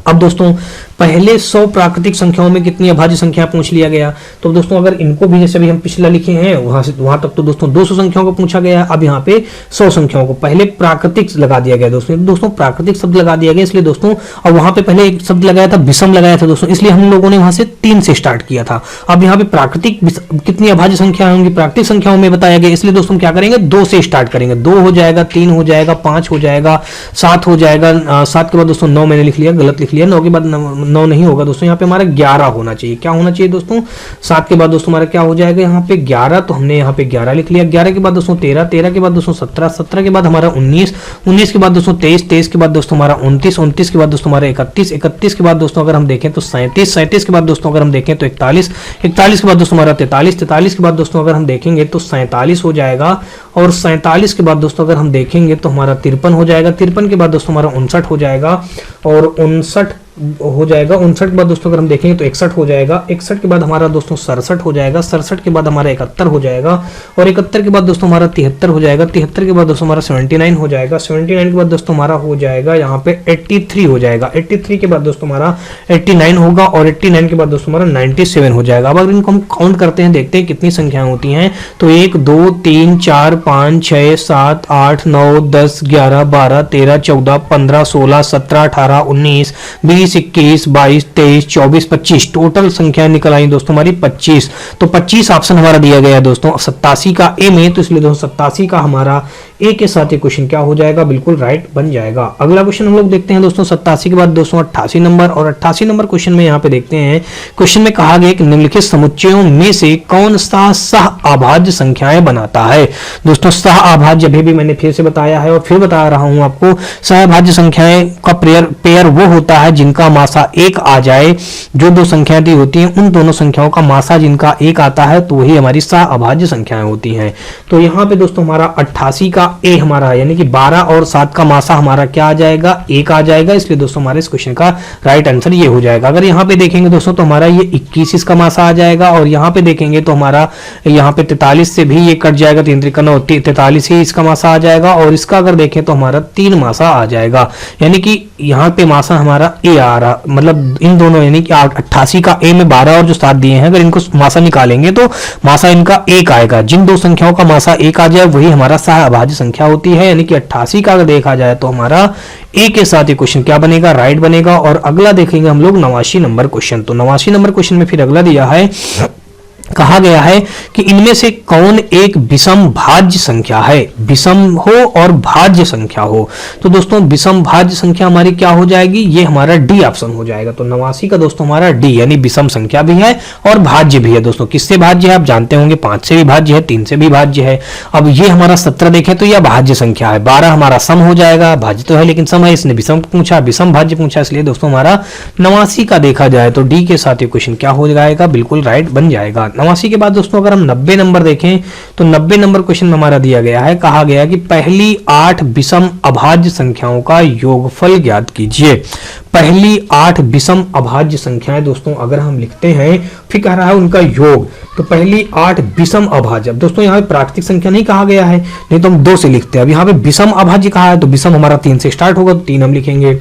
अब दोस्तों पहले 100 प्राकृतिक संख्याओं में कितनी अभाज्य संख्या पूछ लिया गया। तो दोस्तों अगर इनको भी जैसे अभी हम पिछला लिखे हैं वहां तक तो दोस्तों 200 संख्याओं को पूछा गया, अब यहाँ पे 100 संख्याओं को पहले प्राकृतिक लगा दिया गया दोस्तों प्राकृतिक शब्द लगा दिया गया, इसलिए दोस्तों और वहां पे पहले एक शब्द लगाया था विषम लगाया था दोस्तों, इसलिए हम लोगों ने वहां से 3 से स्टार्ट किया था। अब यहाँ पे प्राकृतिक कितनी अभाज्य संख्या होंगी प्राकृतिक संख्याओं में बताया गया, इसलिए दोस्तों क्या करेंगे 2 से स्टार्ट करेंगे। 2 हो जाएगा, 3 हो जाएगा, 5 हो जाएगा, 7 हो जाएगा, 7 के बाद दोस्तों 9 मैंने लिख लिया, गलत लिख लिया, 9 के बाद 9 नहीं होगा दोस्तों, यहाँ पे हमारा 11 होना चाहिए। क्या होना चाहिए दोस्तों 7 के बाद दोस्तों हमारा क्या हो जाएगा यहाँ पे 11, तो हमने यहाँ पे 11 लिख लिया। 11 के बाद दोस्तों 13, 13 के बाद दोस्तों 17, 17 के बाद हमारा 19, 19 के बाद दोस्तों 23, 23 के बाद दोस्तों हमारा 29, 29 के बाद दोस्तों हमारा 31, 31 के बाद दोस्तों अगर हम देखें तो 37, 37 के बाद दोस्तों अगर हम देखें तो 41, 41 के बाद दोस्तों हमारा 43, 43 के बाद दोस्तों अगर हम देखेंगे तो 47 हो जाएगा, और 47 के बाद दोस्तों अगर हम देखेंगे तो हमारा 53 हो जाएगा, 53 के बाद दोस्तों हमारा 59 हो जाएगा, और 59 हो जाएगा। 59 के बाद दोस्तों अगर हम देखेंगे तो 61 हो जाएगा, 61 के बाद हमारा दोस्तों 67 हो जाएगा, 67 के बाद हमारा 71 हो जाएगा, और 71 के बाद दोस्तों हमारा 73 हो जाएगा, 73 के बाद दोस्तों हमारा 79 हो जाएगा, 79 के बाद दोस्तों हमारा हो जाएगा यहाँ पे 83 हो जाएगा, 83 के बाद दोस्तों हमारा 89 होगा, और 89 के बाद दोस्तों हमारा 97 हो जाएगा। अब अगर इनको हम काउंट करते हैं, देखते हैं कितनी संख्याएं होती हैं, तो 1 2 3 4 5 6 7 8 9 10 11 12 13 14 15 16 17 18 19 20 21 22 23 24 25 टोटल संख्या निकल आई दोस्तों हमारी 25। तो 25 ऑप्शन हमारा दिया गया है दोस्तों 87 का ए में, तो इसलिए दोस्तों 87 का हमारा ए के साथ ये क्वेश्चन क्या हो जाएगा, बिल्कुल राइट बन जाएगा। अगला क्वेश्चन हम लोग देखते हैं दोस्तों 87 के बाद दोस्तों 88 नंबर, और 88 नंबर क्वेश्चन में यहाँ पे देखते हैं, क्वेश्चन में कहा गया कि निम्नलिखित समुच्चयों में से कौन सा सह अभाज्य संख्याएं बनाता है। दोस्तों सह अभाज्य अभी भी मैंने फिर से बताया है और फिर बता रहा हूं आपको, सह अभाज्य संख्याएं का पेयर वो होता है जिनका मासा 1 आ जाए, जो दो संख्याएं दी होती हैं उन दोनों संख्याओं का मासा जिनका 1 आता है तो वही हमारी सह अभाज्य संख्याएं होती हैं। तो यहाँ पे दोस्तों हमारा 88 का ए हमारा यानी कि 12 और 7 का मासा हमारा क्या आ जाएगा, 1 आ जाएगा, इसलिए दोस्तों हमारे इस क्वेश्चन का राइट आंसर ये हो जाएगा। अगर यहाँ पे देखेंगे दोस्तों तो हमारा ये 21 इसका मासा आ जाएगा, और यहाँ पे देखेंगे तो हमारा यहाँ पे 43 से भी ये कट जाएगा, 3 त्रिक 9 43 ही इसका मासा आ जाएगा, और इसका अगर देखें तो हमारा 3 मासा आ जाएगा, यानी कि यहाँ पे मासा हमारा ए आ रहा, मतलब इन दोनों यानी कि 88 का ए में 12 और जो 7 दिए हैं अगर इनको मासा निकालेंगे तो मासा इनका 1 आएगा। जिन दो संख्याओं का मासा 1 आ जाए वही हमारा सह अभाज्य संख्या होती है, यानी कि 88 का अगर देखा जाए तो हमारा ए के साथ ये क्वेश्चन क्या बनेगा, राइट बनेगा। और अगला देखेंगे हम लोग 89 नंबर क्वेश्चन। तो 89 नंबर क्वेश्चन में फिर अगला दिया है, कहा गया है कि इनमें से कौन एक विषम भाज्य संख्या है, विषम हो और भाज्य संख्या हो। तो दोस्तों विषम भाज्य संख्या हमारी क्या हो जाएगी, ये हमारा डी ऑप्शन हो जाएगा। तो 89 का दोस्तों हमारा डी यानी विषम संख्या भी है और भाज्य भी है। दोस्तों किससे भाज्य है आप जानते होंगे, 5 से भी भाज्य है, 3 से भी भाज्य है। अब ये हमारा 17 देखें तो यह भाज्य संख्या है, 12 हमारा सम हो जाएगा, भाज्य तो है लेकिन सम है, इसने विषम पूछा, विषम भाज्य पूछा, इसलिए दोस्तों हमारा 89 का देखा जाए तो डी के साथ ये क्वेश्चन क्या हो जाएगा, बिल्कुल राइट बन जाएगा। 89 के बाद दोस्तों अगर हम 90 नंबर देखें तो 90 नंबर क्वेश्चन में हमारा दिया गया है, कहा गया कि पहली 8 विषम अभाज्य संख्याओं का योगफल ज्ञात कीजिए। पहली 8 विषम अभाज्य संख्याएं दोस्तों अगर हम लिखते हैं, फिर कह रहा है उनका योग, तो पहली 8 विषम अभाज्य। दोस्तों यहाँ पे प्राकृतिक संख्या नहीं कहा गया है, नहीं तो हम 2 से लिखते हैं। अब यहाँ पे विषम अभाज्य कहा है तो विषम हमारा 3 से स्टार्ट होगा, तो 3 हम लिखेंगे।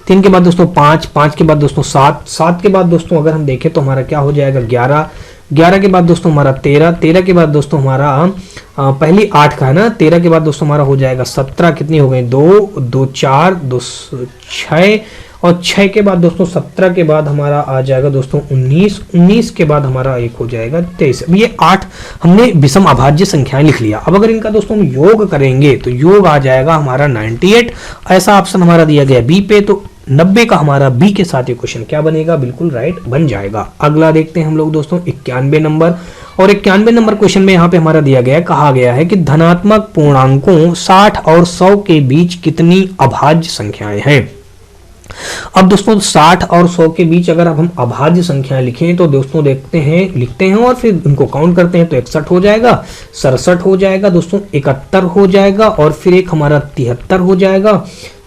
3 के बाद दोस्तों 5, 5 के बाद दोस्तों 7, 7 के बाद दोस्तों अगर हम देखें तो हमारा क्या हो जाएगा 11, 11 के बाद दोस्तों हमारा 13, 13 के बाद दोस्तों हमारा पहली 8 का है ना, 13 के बाद दोस्तों हमारा हो जाएगा 17, कितनी हो गई 2, 2 4, 2 6, और 6 के बाद दोस्तों 17 के बाद हमारा आ जाएगा दोस्तों 19, 19 के बाद हमारा एक हो जाएगा 23। अब ये 8 हमने विषम अभाज्य संख्याएं लिख लिया। अब अगर इनका दोस्तों हम योग करेंगे तो योग आ जाएगा हमारा 98, ऐसा ऑप्शन हमारा दिया गया बी पे। तो 90 का हमारा बी के साथ ये क्वेश्चन क्या बनेगा, बिल्कुल राइट बन जाएगा। अगला देखते हैं हम लोग दोस्तों 91 नंबर, और 91 नंबर क्वेश्चन में यहाँ पे हमारा दिया गया है, कहा गया है कि धनात्मक पूर्णांकों 60 और 100 के बीच कितनी अभाज्य संख्याएं हैं। अब दोस्तों 60 और 100 के बीच अगर अब हम अभाज्य संख्याएं लिखें तो दोस्तों देखते हैं, लिखते हैं और फिर उनको काउंट करते हैं तो 61 हो जाएगा, 67 हो जाएगा दोस्तों, 71 हो जाएगा, और फिर एक हमारा 73 हो जाएगा,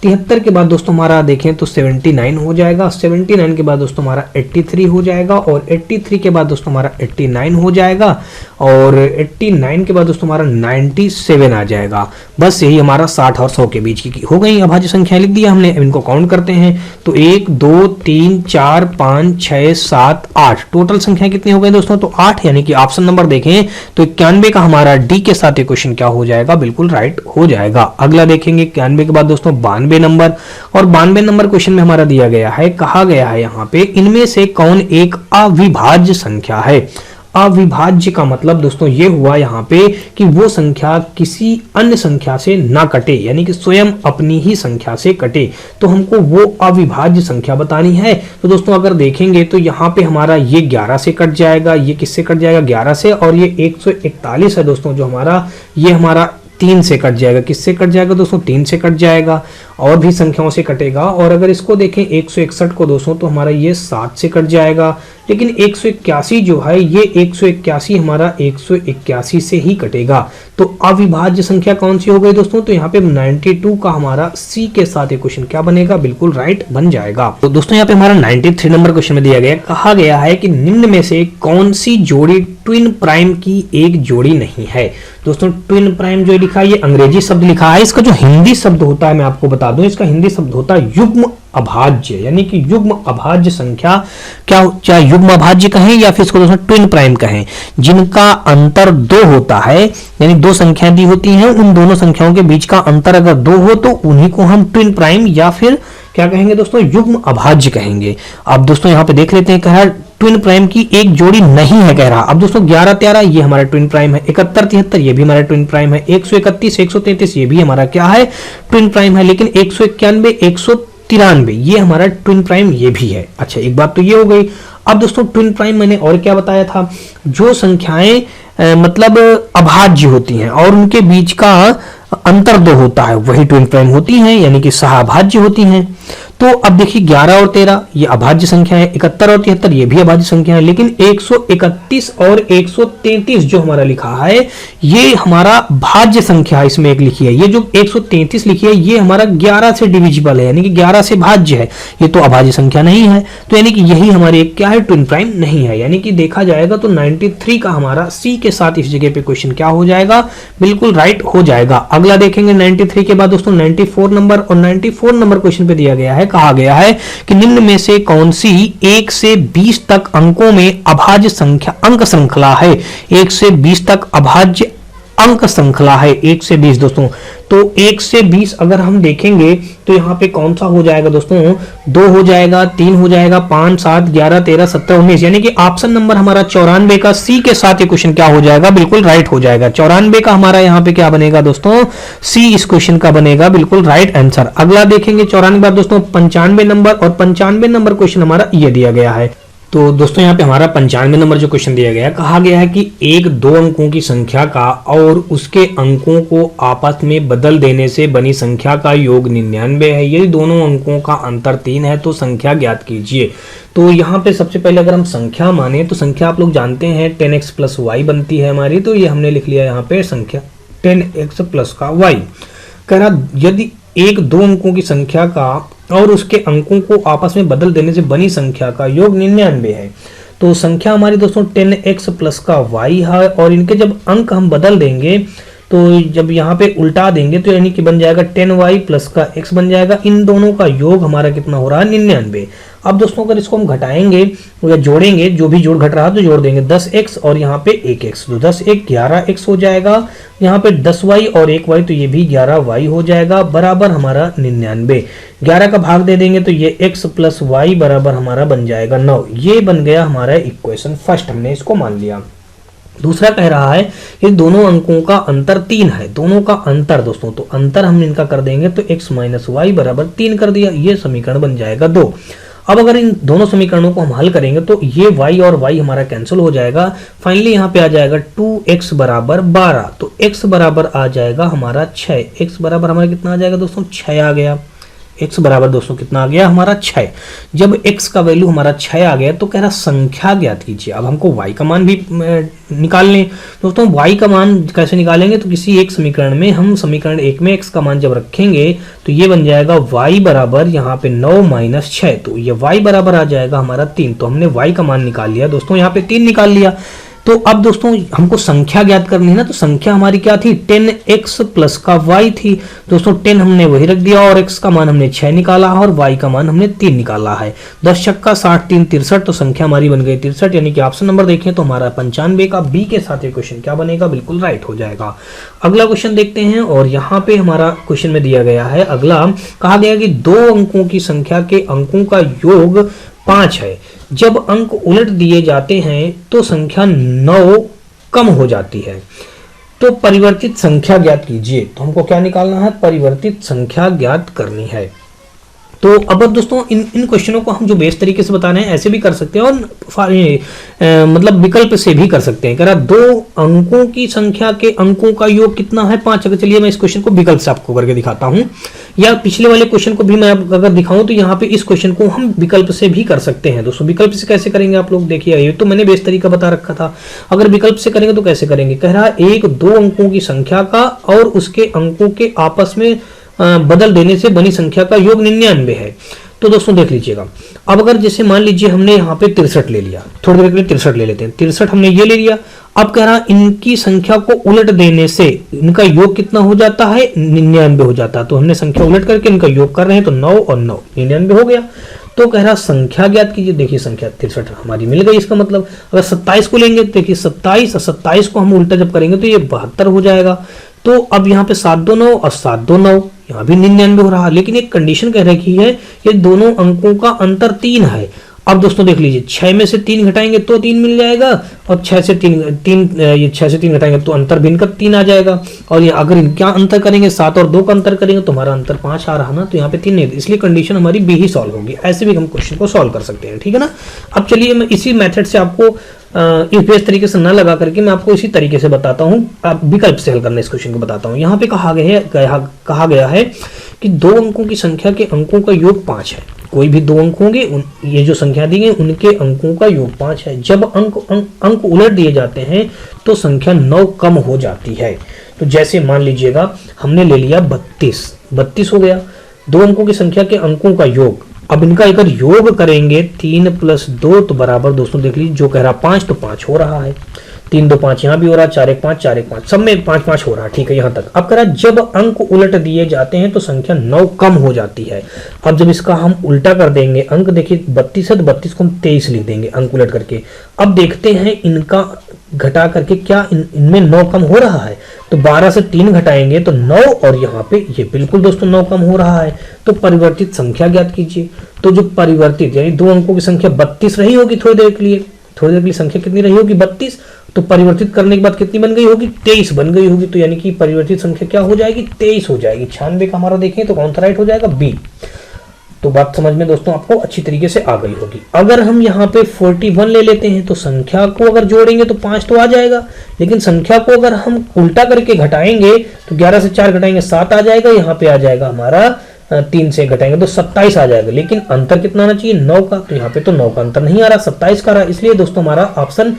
73 के बाद दोस्तों हमारा देखें तो 79 हो जाएगा, 79 के बाद दोस्तों हमारा 83 हो जाएगा, और 83 के बाद दोस्तों हमारा 89 हो जाएगा, और 89 के बाद दोस्तों हमारा 97 आ जाएगा। बस यही हमारा 60 और 100 के बीच की हो गई अभाज्य संख्या लिख दिया हमने। अब इनको काउंट करते हैं तो 1 2 3 4 5 6 7 8 टोटल संख्या कितनी हो गई दोस्तों? तो 8, यानी कि ऑप्शन नंबर देखें तो 91 का हमारा डी के साथ ये क्वेश्चन क्या हो जाएगा? बिल्कुल राइट हो जाएगा। अगला देखेंगे 91 के बाद दोस्तों 92 नंबर, और 92 नंबर क्वेश्चन में हमारा दिया गया है, कहा गया है यहाँ पे इनमें से कौन एक अविभाज्य संख्या है। अविभाज्य का मतलब दोस्तों ये हुआ यहाँ पे कि वो संख्या किसी अन्य संख्या से ना कटे, यानी कि स्वयं अपनी ही संख्या से कटे, तो हमको वो अविभाज्य संख्या बतानी है। तो दोस्तों अगर देखेंगे तो यहाँ पे हमारा ये 11 से कट जाएगा, ये किससे कट जाएगा? 11 से, और ये 141 है दोस्तों जो हमारा, ये हमारा 3 से कट जाएगा। किससे कट जाएगा दोस्तों? 3 से कट जाएगा, और भी संख्याओं से कटेगा। और अगर इसको देखें 161 को दोस्तों, तो हमारा ये 7 से कट जाएगा, लेकिन 181 जो है ये 181 हमारा 181 से ही कटेगा। तो अविभाज्य संख्या कौन सी हो गई दोस्तों? तो यहाँ पे 92 का हमारा सी के साथ ये क्वेश्चन क्या बनेगा? बिल्कुल राइट बन जाएगा। तो दोस्तों यहाँ पे हमारा 93 नंबर क्वेश्चन में दिया गया, कहा गया है कि निम्न में से कौन सी जोड़ी ट्विन प्राइम की एक जोड़ी नहीं है। दोस्तों ट्विन प्राइम जो लिखा है ये अंग्रेजी शब्द लिखा है, इसका जो हिंदी शब्द होता है मैं आपको बता दूं, इसका हिंदी शब्द होता है युग्म अभाज्य, यानी कि युग्म अभाज्य संख्या, क्या चाहे युग्म अभाज्य कहें या फिर इसको दोस्तों ट्विन प्राइम कहें, जिनका अंतर 2 होता है, यानी 2 संख्याएं दी होती हैं, उन दोनों संख्याओं के बीच का अंतर अगर 2 हो तो उन्हीं को हम ट्विन प्राइम या फिर क्या कहेंगे दोस्तों? युग्म अभाज्य कहेंगे। अब दोस्तों यहाँ पे देख लेते हैं, कह ट्विन प्राइम की एक जोड़ी नहीं है कह रहा। अब दोस्तों 11 13 ये हमारा ट्विन प्राइम है, 71 73 ये भी हमारा ट्विन प्राइम है, 131 133 ये भी हमारा क्या है? ट्विन प्राइम है, लेकिन 191 193 ये हमारा ट्विन प्राइम ये भी है। अच्छा एक बात तो ये हो गई। अब दोस्तों ट्विन प्राइम मैंने और क्या बताया था? जो संख्याएं मतलब अभाज्य होती हैं और उनके बीच का अंतर 2 होता है, वही ट्विन प्राइम होती हैं, यानी कि सहअभाज्य होती हैं। तो अब देखिए 11 और 13 ये अभाज्य संख्या है, 71 और 73 ये भी अभाज्य संख्या है, लेकिन 131 और 133 जो हमारा लिखा है ये हमारा भाज्य संख्या इसमें एक लिखी है। ये जो 133 लिखी है ये हमारा 11 से डिविजिबल है, यानी कि 11 से भाज्य है, ये तो अभाज्य संख्या नहीं है। तो यानी कि यही हमारे एक क्या है? ट्विन प्राइम नहीं है। यानी कि देखा जाएगा तो 93 का हमारा सी के साथ इस जगह पे क्वेश्चन क्या हो जाएगा? बिल्कुल राइट हो जाएगा। अगला देखेंगे 93 के बाद दोस्तों 94 नंबर, और 94 नंबर क्वेश्चन पे दिया गया है, कहा गया है कि निम्न में से कौन सी 1 से 20 तक अंकों में अभाज्य संख्या अंक श्रृंखला है। 1 से 20 तक अभाज्य अंक श्रृंखला है, 1 से 20 दोस्तों। तो 1 से 20 अगर हम देखेंगे तो यहाँ पे कौन सा हो जाएगा दोस्तों? 2 हो जाएगा, 3 हो जाएगा, 5 7 11 13 17 19, यानी कि ऑप्शन नंबर हमारा 94 का सी के साथ ये क्वेश्चन क्या हो जाएगा? बिल्कुल राइट हो जाएगा। 94 का हमारा यहाँ पे क्या बनेगा दोस्तों? सी इस क्वेश्चन का बनेगा बिल्कुल राइट आंसर। अगला देखेंगे 94 बाद दोस्तों 95 नंबर, और 95 नंबर क्वेश्चन हमारा ये दिया गया है। तो दोस्तों यहाँ पे हमारा 95 नंबर जो क्वेश्चन दिया गया है, कहा गया है कि एक 2 अंकों की संख्या का और उसके अंकों को आपस में बदल देने से बनी संख्या का योग 99 है। यदि दोनों अंकों का अंतर 3 है तो संख्या ज्ञात कीजिए। तो यहाँ पे सबसे पहले अगर हम संख्या माने तो संख्या आप लोग जानते हैं 10x प्लस वाई बनती है हमारी, तो ये हमने लिख लिया यहाँ पे संख्या 10x प्लस का y। कह रहा यदि एक 2 अंकों की संख्या का और उसके अंकों को आपस में बदल देने से बनी संख्या का योग 99 है। तो संख्या हमारी दोस्तों 10x प्लस का y है, और इनके जब अंक हम बदल देंगे तो जब यहाँ पे उल्टा देंगे तो यानी कि बन जाएगा 10y प्लस का x बन जाएगा। इन दोनों का योग हमारा कितना हो रहा है? 99। अब दोस्तों अगर इसको हम घटाएंगे या जोड़ेंगे, जो भी जोड़ घट रहा है तो जोड़ देंगे 10x और यहाँ पे 1x, तो 10 1 11x हो जाएगा। यहाँ पे 10y और 1y तो ये भी 11y हो जाएगा, बराबर हमारा 99। 11 का भाग दे देंगे तो ये x प्लस y बराबर हमारा बन जाएगा 9। ये बन गया हमारा इक्वेशन फर्स्ट, हमने इसको मान लिया। दूसरा कह रहा है कि दोनों अंकों का अंतर 3 है, दोनों का अंतर दोस्तों, तो अंतर हम इनका कर देंगे तो x माइनस वाई बराबर 3 कर दिया, ये समीकरण बन जाएगा 2। अब अगर इन दोनों समीकरणों को हम हल करेंगे तो ये y और y हमारा कैंसिल हो जाएगा। फाइनली यहाँ पे आ जाएगा 2x बराबर 12, तो x बराबर आ जाएगा हमारा 6। x बराबर हमारा कितना आ जाएगा दोस्तों? 6 आ गया। x बराबर दोस्तों कितना आ गया हमारा 6। जब x का वैल्यू हमारा 6 आ गया तो कह रहा संख्या ज्ञात कीजिए। अब हमको y का मान भी निकाल लें दोस्तों। y का मान कैसे निकालेंगे, तो किसी एक समीकरण में हम समीकरण 1 में x का मान जब रखेंगे तो ये बन जाएगा y बराबर यहाँ पे 9 माइनस 6, तो ये y बराबर आ जाएगा हमारा 3। तो हमने y का मान निकाल लिया दोस्तों, यहाँ पे 3 निकाल लिया। तो अब दोस्तों हमको संख्या ज्ञात करनी है ना, तो संख्या हमारी क्या थी 10x प्लस का y थी दोस्तों। 10 हमने वही रख दिया और x का मान हमने 6 निकाला है और y का मान हमने 3 निकाला है। 10 छक्का 60 3 63, तो संख्या हमारी बन गई 63। यानी कि ऑप्शन नंबर देखें तो हमारा 95 का बी के साथ ये क्वेश्चन क्या बनेगा, बिल्कुल राइट हो जाएगा। अगला क्वेश्चन देखते हैं और यहाँ पे हमारा क्वेश्चन में दिया गया है, अगला कहा गया कि 2 अंकों की संख्या के अंकों का योग 5 है। जब अंक उलट दिए जाते हैं तो संख्या 9 कम हो जाती है, तो परिवर्तित संख्या ज्ञात कीजिए। तो हमको क्या निकालना है, परिवर्तित संख्या ज्ञात करनी है। तो अब दोस्तों इन क्वेश्चनों को हम जो बेस तरीके से बता रहे हैं ऐसे भी कर सकते हैं और मतलब विकल्प से भी कर सकते हैं। कह रहा 2 अंकों की संख्या के अंकों का योग कितना है 5। अगर चलिए मैं इस क्वेश्चन को विकल्प से आपको करके दिखाता हूं, या पिछले वाले क्वेश्चन को भी मैं अगर दिखाऊं तो यहाँ पे इस क्वेश्चन को हम विकल्प से भी कर सकते हैं दोस्तों। विकल्प से कैसे करेंगे आप लोग देखिए, ये तो मैंने बेस तरीका बता रखा था। अगर विकल्प से करेंगे तो कैसे करेंगे, कह रहा 1-2 अंकों की संख्या का और उसके अंकों के आपस में बदल देने से बनी संख्या का योग 99 है। तो दोस्तों देख लीजिएगा, अब अगर जैसे मान लीजिए हमने यहाँ पे 63 ले लिया, थोड़ी देर के लिए 63 ले लेते हैं। 63 हमने ये ले लिया। अब कह रहा इनकी संख्या को उलट देने से इनका योग कितना हो जाता है 99 हो जाता है। तो हमने संख्या उलट करके इनका योग कर रहे हैं, तो 9 और 9 99 हो गया। तो कह रहा संख्या ज्ञात कीजिए। देखिए संख्या 63 हमारी मिल गई। इसका मतलब अगर 27 को लेंगे तो देखिए 27 और 27 को हम उल्टा जब करेंगे तो ये 72 हो जाएगा। तो अब यहाँ पे 7 2 9 और 7 2 9, यहाँ भी 99 हो रहा। लेकिन एक कंडीशन कह रखी है, ये दोनों अंकों का अंतर 3 है। अब दोस्तों देख लीजिए 6 में से 3 घटाएंगे तो 3 मिल जाएगा, और 6 से 3 घटाएंगे तो अंतर भिन्न का 3 आ जाएगा। और ये अगर इनका अंतर करेंगे 7 और 2 का अंतर करेंगे तो हमारा अंतर 5 आ रहा ना, तो यहाँ पे 3 नहीं, इसलिए कंडीशन हमारी बी ही सॉल्व होगी। ऐसे भी हम क्वेश्चन को सॉल्व कर सकते हैं, ठीक है ना। अब चलिए मैं इसी मेथड से आपको इस बेस तरीके से ना लगा करके मैं आपको इसी तरीके से बताता हूँ, आप विकल्प से हल करना इस क्वेश्चन को बताता हूँ। यहाँ पे कहा गया है कि 2 अंकों की संख्या के अंकों का योग 5 है। कोई भी 2 अंक होंगे, ये जो संख्या दी गई उनके अंकों का योग 5 है। जब अंक उलट दिए जाते हैं तो संख्या 9 कम हो जाती है। तो जैसे मान लीजिएगा हमने ले लिया 32 हो गया। 2 अंकों की संख्या के अंकों का योग, अब इनका अगर योग करेंगे 3 + 2 तो बराबर दोस्तों देख लीजिए, जो कह रहा 5 तो 5 हो रहा है। 3 2 5 यहाँ भी हो रहा है, 4 1 5 4 1 5, सब में 5 5 हो रहा है, ठीक है यहाँ तक। अब कह रहा जब अंक उलट दिए जाते हैं तो संख्या 9 कम हो जाती है। अब जब इसका हम उल्टा कर देंगे, अंक देखिए 32 है तो 32 को हम 23 लिख देंगे अंक उलट करके। अब देखते हैं इनका घटा करके क्या इनमें 9 कम हो रहा है। तो 12 से 3 घटाएंगे तो 9, और यहाँ पे ये बिल्कुल दोस्तों 9 कम हो रहा है। तो परिवर्तित संख्या ज्ञात कीजिए। तो जो परिवर्तित यानी 2 अंकों की संख्या 32 रही होगी थोड़ी देर के लिए संख्या कितनी रही होगी 32, तो परिवर्तित करने के बाद कितनी बन गई होगी 23 बन गई होगी। तो यानी कि परिवर्तित संख्या क्या हो जाएगी 23 हो जाएगी। 96 का हमारा देखें तो कौन सा राइट हो जाएगा बी। तो बात समझ में दोस्तों आपको अच्छी तरीके से आ गई होगी। अगर हम यहाँ पे 41 ले लेते हैं तो संख्या को अगर जोड़ेंगे तो 5 तो आ जाएगा, लेकिन संख्या को अगर हम उल्टा करके घटाएंगे तो 11 से 4 घटाएंगे 7 आ जाएगा। यहाँ पे आ जाएगा हमारा 3 से घटाएंगे तो 27 आ जाएगा। लेकिन अंतर कितना आना चाहिए 9 का, तो यहाँ पे तो 9 का अंतर नहीं आ रहा, 27 का रहा। इसलिए दोस्तों हमारा ऑप्शन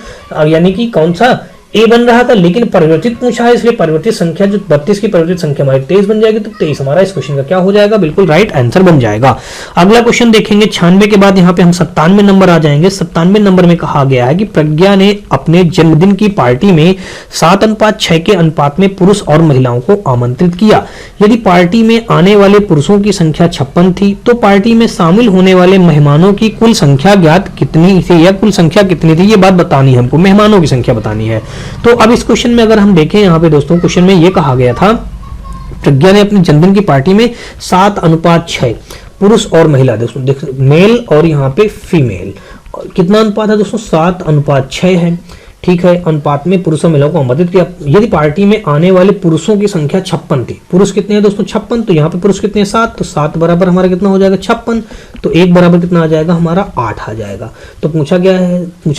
यानी कि कौन सा ए बन रहा था, लेकिन परिवर्तित पूछा है, इसलिए परिवर्तित संख्या जो 32 की परिवर्तित संख्या हमारी 23 बन जाएगी। तो 23 हमारा इस क्वेश्चन का क्या हो जाएगा, बिल्कुल राइट आंसर बन जाएगा। अगला क्वेश्चन देखेंगे 96 के बाद यहाँ पे हम 97 नंबर आ जाएंगे। 97 नंबर में कहा गया है कि प्रज्ञा ने अपने जन्मदिन की पार्टी में 7:6 के अनुपात में पुरुष और महिलाओं को आमंत्रित किया। यदि पार्टी में आने वाले पुरुषों की संख्या 56 थी तो पार्टी में शामिल होने वाले मेहमानों की कुल संख्या ज्ञात कितनी थी, या कुल संख्या कितनी थी, ये बात बतानी है हमको, मेहमानों की संख्या बतानी है। तो अब इस क्वेश्चन में अगर हम देखें यहाँ पे दोस्तों, क्वेश्चन में ये कहा गया था प्रज्ञा ने अपने जन्मदिन की पार्टी में 7:6 पुरुष और महिला, दोस्तों मेल और यहाँ पे फीमेल, कितना अनुपात है दोस्तों 7:6 है। ठीक है, अनुपात में पुरुषों महिलाओं को आमंत्रित किया। यदि पार्टी में आने वाले पुरुषों की संख्या 56 थी, पुरुष कितने हैं दोस्तों 56, तो यहाँ पे पुरुष कितने हैं 7, तो 7 बराबर हमारा कितना हो जाएगा 56, तो 1 बराबर कितना आ जाएगा हमारा 8 आ जाएगा। तो पूछा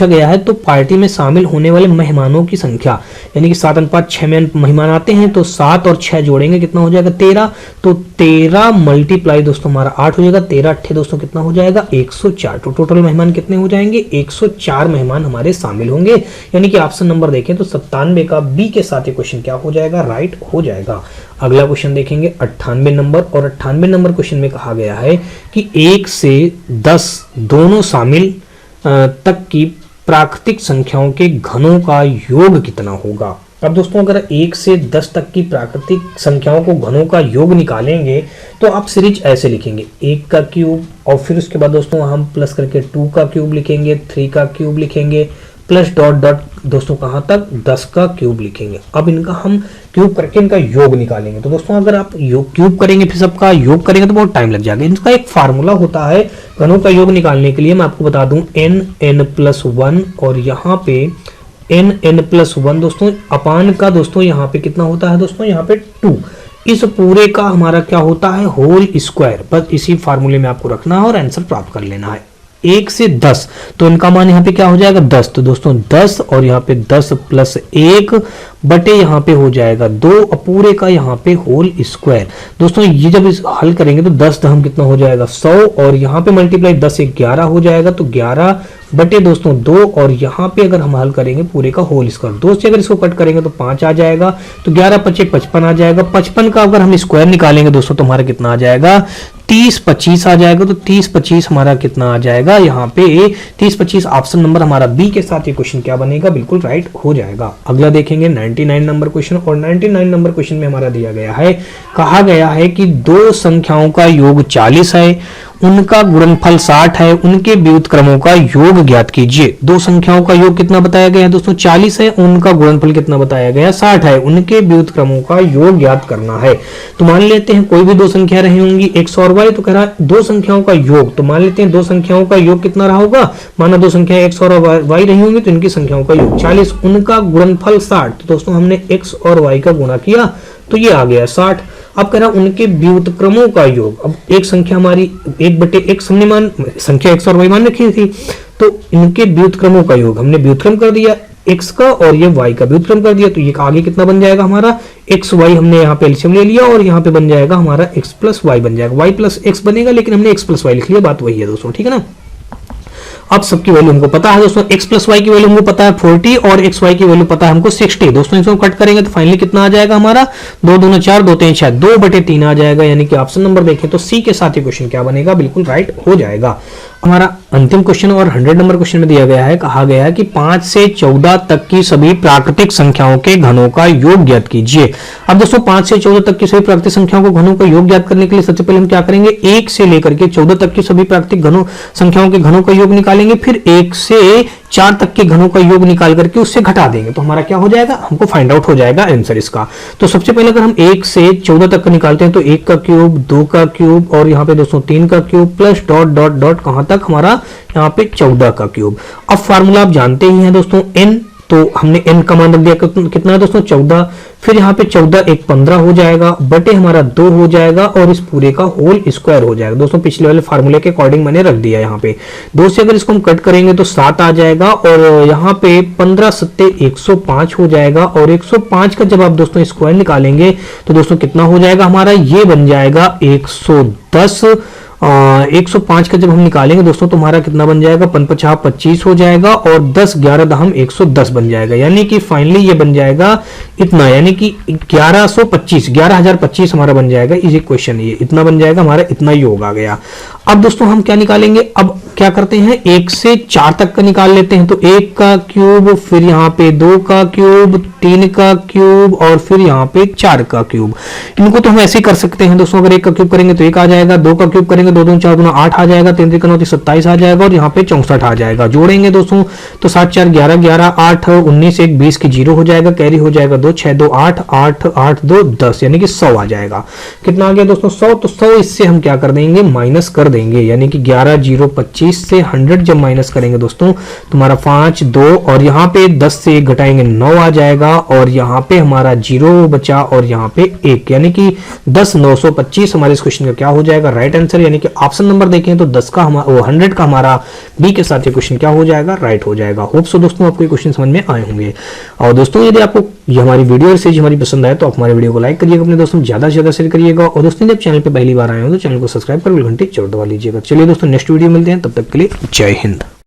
गया है तो पार्टी में शामिल होने वाले मेहमानों की संख्या, यानी कि 7:6 में मेहमान आते हैं तो 7 और 6 जोड़ेंगे कितना हो जाएगा 13, तो 13 मल्टीप्लाई दोस्तों हमारा 8 हो जाएगा, 13 8 दोस्तों कितना हो जाएगा 104। तो टोटल मेहमान कितने हो जाएंगे 104 मेहमान हमारे शामिल होंगे, यानी कि ऑप्शन नंबर देखें तो 97 का बी के साथ ये क्वेश्चन क्या हो जाएगा राइट हो जाएगा। अगला क्वेश्चन देखेंगे 98 नंबर, और 98 नंबर क्वेश्चन में कहा गया है कि 1 से 10 दोनों शामिल तक की प्राकृतिक संख्याओं के घनों का योग कितना होगा। अब दोस्तों अगर 1 से 10 तक की प्राकृतिक संख्याओं को घनों का योग निकालेंगे तो आप सीरीज ऐसे लिखेंगे 1 का क्यूब, और फिर उसके बाद दोस्तों हम प्लस करके 2 का क्यूब लिखेंगे, 3 का क्यूब लिखेंगे, प्लस डॉट डॉट दोस्तों कहां तक 10 का क्यूब लिखेंगे। अब इनका हम क्यूब करके इनका योग निकालेंगे। तो दोस्तों अगर आप योग क्यूब करेंगे फिर सबका योग करेंगे तो बहुत टाइम लग जाएगा। इनका एक फार्मूला होता है घनों का योग निकालने के लिए, मैं आपको बता दूं n+1, और यहाँ पे n+1 दोस्तों अपान का दोस्तों यहाँ पे कितना होता है दोस्तों यहाँ पे 2, इस पूरे का हमारा क्या होता है होल स्क्वायर। बस इसी फार्मूले में आपको रखना है और आंसर प्राप्त कर लेना है। 1 से 10 तो इनका मान यहाँ पे क्या हो जाएगा 10, तो दोस्तों 10 और यहाँ पे 10 + 1 बटे यहाँ पे हो जाएगा 2, और पूरे का यहाँ पे होल स्क्वायर। दोस्तों ये जब इस हल करेंगे तो 10 दहम कितना हो जाएगा 100, और यहाँ पे मल्टीप्लाई 10 से 11 हो जाएगा, तो 11 बटे दोस्तों 2, और यहाँ पे अगर हम हल करेंगे पूरे का होल स्क्वायर 2 से अगर इसको कट करेंगे तो 5 आ जाएगा, तो 11 × 5 = 55 आ जाएगा। 55 का अगर हम स्क्वायर निकालेंगे दोस्तों तो हमारा कितना आ जाएगा 30-25 आ जाएगा। तो 30-25 हमारा कितना आ जाएगा यहाँ पे 30-25 ऑप्शन नंबर हमारा बी के साथ ये क्वेश्चन क्या बनेगा बिल्कुल राइट हो जाएगा। अगला देखेंगे 99 नंबर क्वेश्चन, और 99 नंबर क्वेश्चन में हमारा दिया गया है, कहा गया है कि दो संख्याओं का योग 40 है, उनका गुणनफल 60 है, उनके व्युत्क्रमों का योग ज्ञात कीजिए। दो संख्याओं का योग कितना बताया गया है दोस्तों 40 है, उनका गुणनफल कितना बताया गया 60 है, उनके व्युत्क्रमों का योग ज्ञात करना है। तो मान लेते हैं कोई भी दो संख्या रही होंगी x और y, तो कह रहा है दो संख्याओं का योग, तो मान लेते हैं दो संख्याओं का योग कितना रहा होगा, माना दो संख्या x और y रही होंगी तो इनकी संख्याओं का योग 40, उनका गुणनफल 60, तो दोस्तों हमने x और y का गुणा किया तो ये आ गया 60। अब कह रहा उनके व्युत्क्रमों का योग, अब एक संख्या हमारी 1/x हमने मान संख्या x और y मान रखी थी, तो इनके व्युत्क्रमों का योग हमने व्युत्क्रम कर दिया x का और ये y का व्युत्क्रम कर दिया, तो ये आगे कितना बन जाएगा हमारा x y हमने यहाँ पे एलसीएम ले लिया और यहाँ पे बन जाएगा हमारा x + y बन जाएगा, y + x बनेगा लेकिन हमने x + y लिख लिया, बात वही है दोस्तों ठीक है ना। अब सबकी वैल्यू हमको पता है दोस्तों, x + y की वैल्यू हमको पता है 40 और xy की वैल्यू पता है हमको 60। दोस्तों इसको कट करेंगे तो फाइनली कितना आ जाएगा हमारा 2 दूना 4 2 3 6 2/3 आ जाएगा, यानी कि ऑप्शन नंबर देखें तो सी के साथ ये क्वेश्चन क्या बनेगा बिल्कुल राइट हो जाएगा। हमारा अंतिम क्वेश्चन और 100 नंबर क्वेश्चन में दिया गया है, कहा गया है कि 5 से 14 तक की सभी प्राकृतिक संख्याओं के घनों का योग ज्ञात कीजिए। अब दोस्तों 5 से 14 तक की सभी प्राकृतिक संख्याओं को घनों का योग ज्ञात करने के लिए सबसे पहले हम क्या करेंगे 1 से लेकर के 14 तक की सभी प्राकृतिक घनों संख्याओं के घनों का योग निकालेंगे, फिर 1 से 4 तक के घनों का योग निकाल करके उससे घटा देंगे, तो हमारा क्या हो जाएगा हमको फाइंड आउट हो जाएगा आंसर इसका। तो सबसे पहले अगर हम 1 से 14 तक का निकालते हैं तो 1 का क्यूब 2 का क्यूब और यहाँ पे दोस्तों 3 का cube plus dot dot dot कहां तक हमारा यहाँ पे 14 का क्यूब। अब फार्मूला आप जानते ही हैं दोस्तों n, तो हमने n का मान रख दिया कितना है दोस्तों 14, फिर यहाँ पे 14 1 15 हो जाएगा बटे हमारा 2 हो जाएगा और इस पूरे का होल स्क्वायर हो जाएगा। दोस्तों पिछले वाले फार्मूले के अकॉर्डिंग मैंने रख दिया यहाँ पे 2 से अगर इसको हम कट करेंगे तो 7 आ जाएगा और यहाँ पे 15 7 105 हो जाएगा, और 105 का जब आप दोस्तों स्क्वायर निकालेंगे तो दोस्तों कितना हो जाएगा हमारा ये बन जाएगा 110। 105 का जब हम निकालेंगे दोस्तों तो हमारा कितना बन जाएगा 5 25 हो जाएगा और 10 11 दहम 110 बन जाएगा, यानी कि फाइनली ये बन जाएगा इतना, यानी कि 11025 हमारा बन जाएगा। इज इक्वेशन ये इतना बन जाएगा हमारा, इतना योग आ गया। अब दोस्तों हम क्या निकालेंगे, अब क्या करते हैं 1 से 4 तक का निकाल लेते हैं, तो 1 का क्यूब फिर यहाँ पे 2 का क्यूब 3 का क्यूब और फिर यहाँ पे 4 का क्यूब। इनको तो हम ऐसे ही कर सकते हैं दोस्तों, अगर 1 का क्यूब करेंगे तो 1 आ जाएगा, 2 का क्यूब करेंगे 2 2 4 2 8 आ जाएगा, 3 3 9 27 आ जाएगा और यहाँ पे 64 आ जाएगा। जोड़ेंगे दोस्तों तो 7 4 11 11 8 19 1 20 की 0 हो जाएगा, कैरी हो जाएगा 2 6 2 8 8 8 2 10, यानी कि 100 आ जाएगा। कितना आ गया दोस्तों 100, तो 100 इससे हम क्या कर देंगे माइनस कर देंगे, यानी कि 11 0 25 25 से 100 जब माइनस करेंगे दोस्तों, तुम्हारा 5 2 और यहाँ पे 10 से 1 घटाएंगे 9 आ जाएगा, और यहाँ पे हमारा 0 बचा और यहाँ पे 1, यानी कि 10 925 हमारे इस क्वेश्चन का क्या हो जाएगा, राइट आंसर। यानी कि ऑप्शन नंबर देखें तो 10 का हमारा 100 का हमारा बी के साथ ये क्वेश्चन क्या हो जाएगा, राइट हो जाएगा। होप सो दोस्तों आपको ये क्वेश्चन समझ में आए होंगे। और दोस्तों यदि आपको ये हमारी वीडियो और सीरीज हमारी पसंद आए तो आप हमारे वीडियो को लाइक करिएगा, अपने दोस्तों ज्यादा से ज्यादा शेयर करिएगा, और दोस्तों जब चैनल पे पहली बार आए हो तो चैनल को सब्सक्राइब कर घंटी जरूर दबा लीजिएगा। चलिए दोस्तों नेक्स्ट वीडियो मिलते हैं, तब तक के लिए जय हिंद।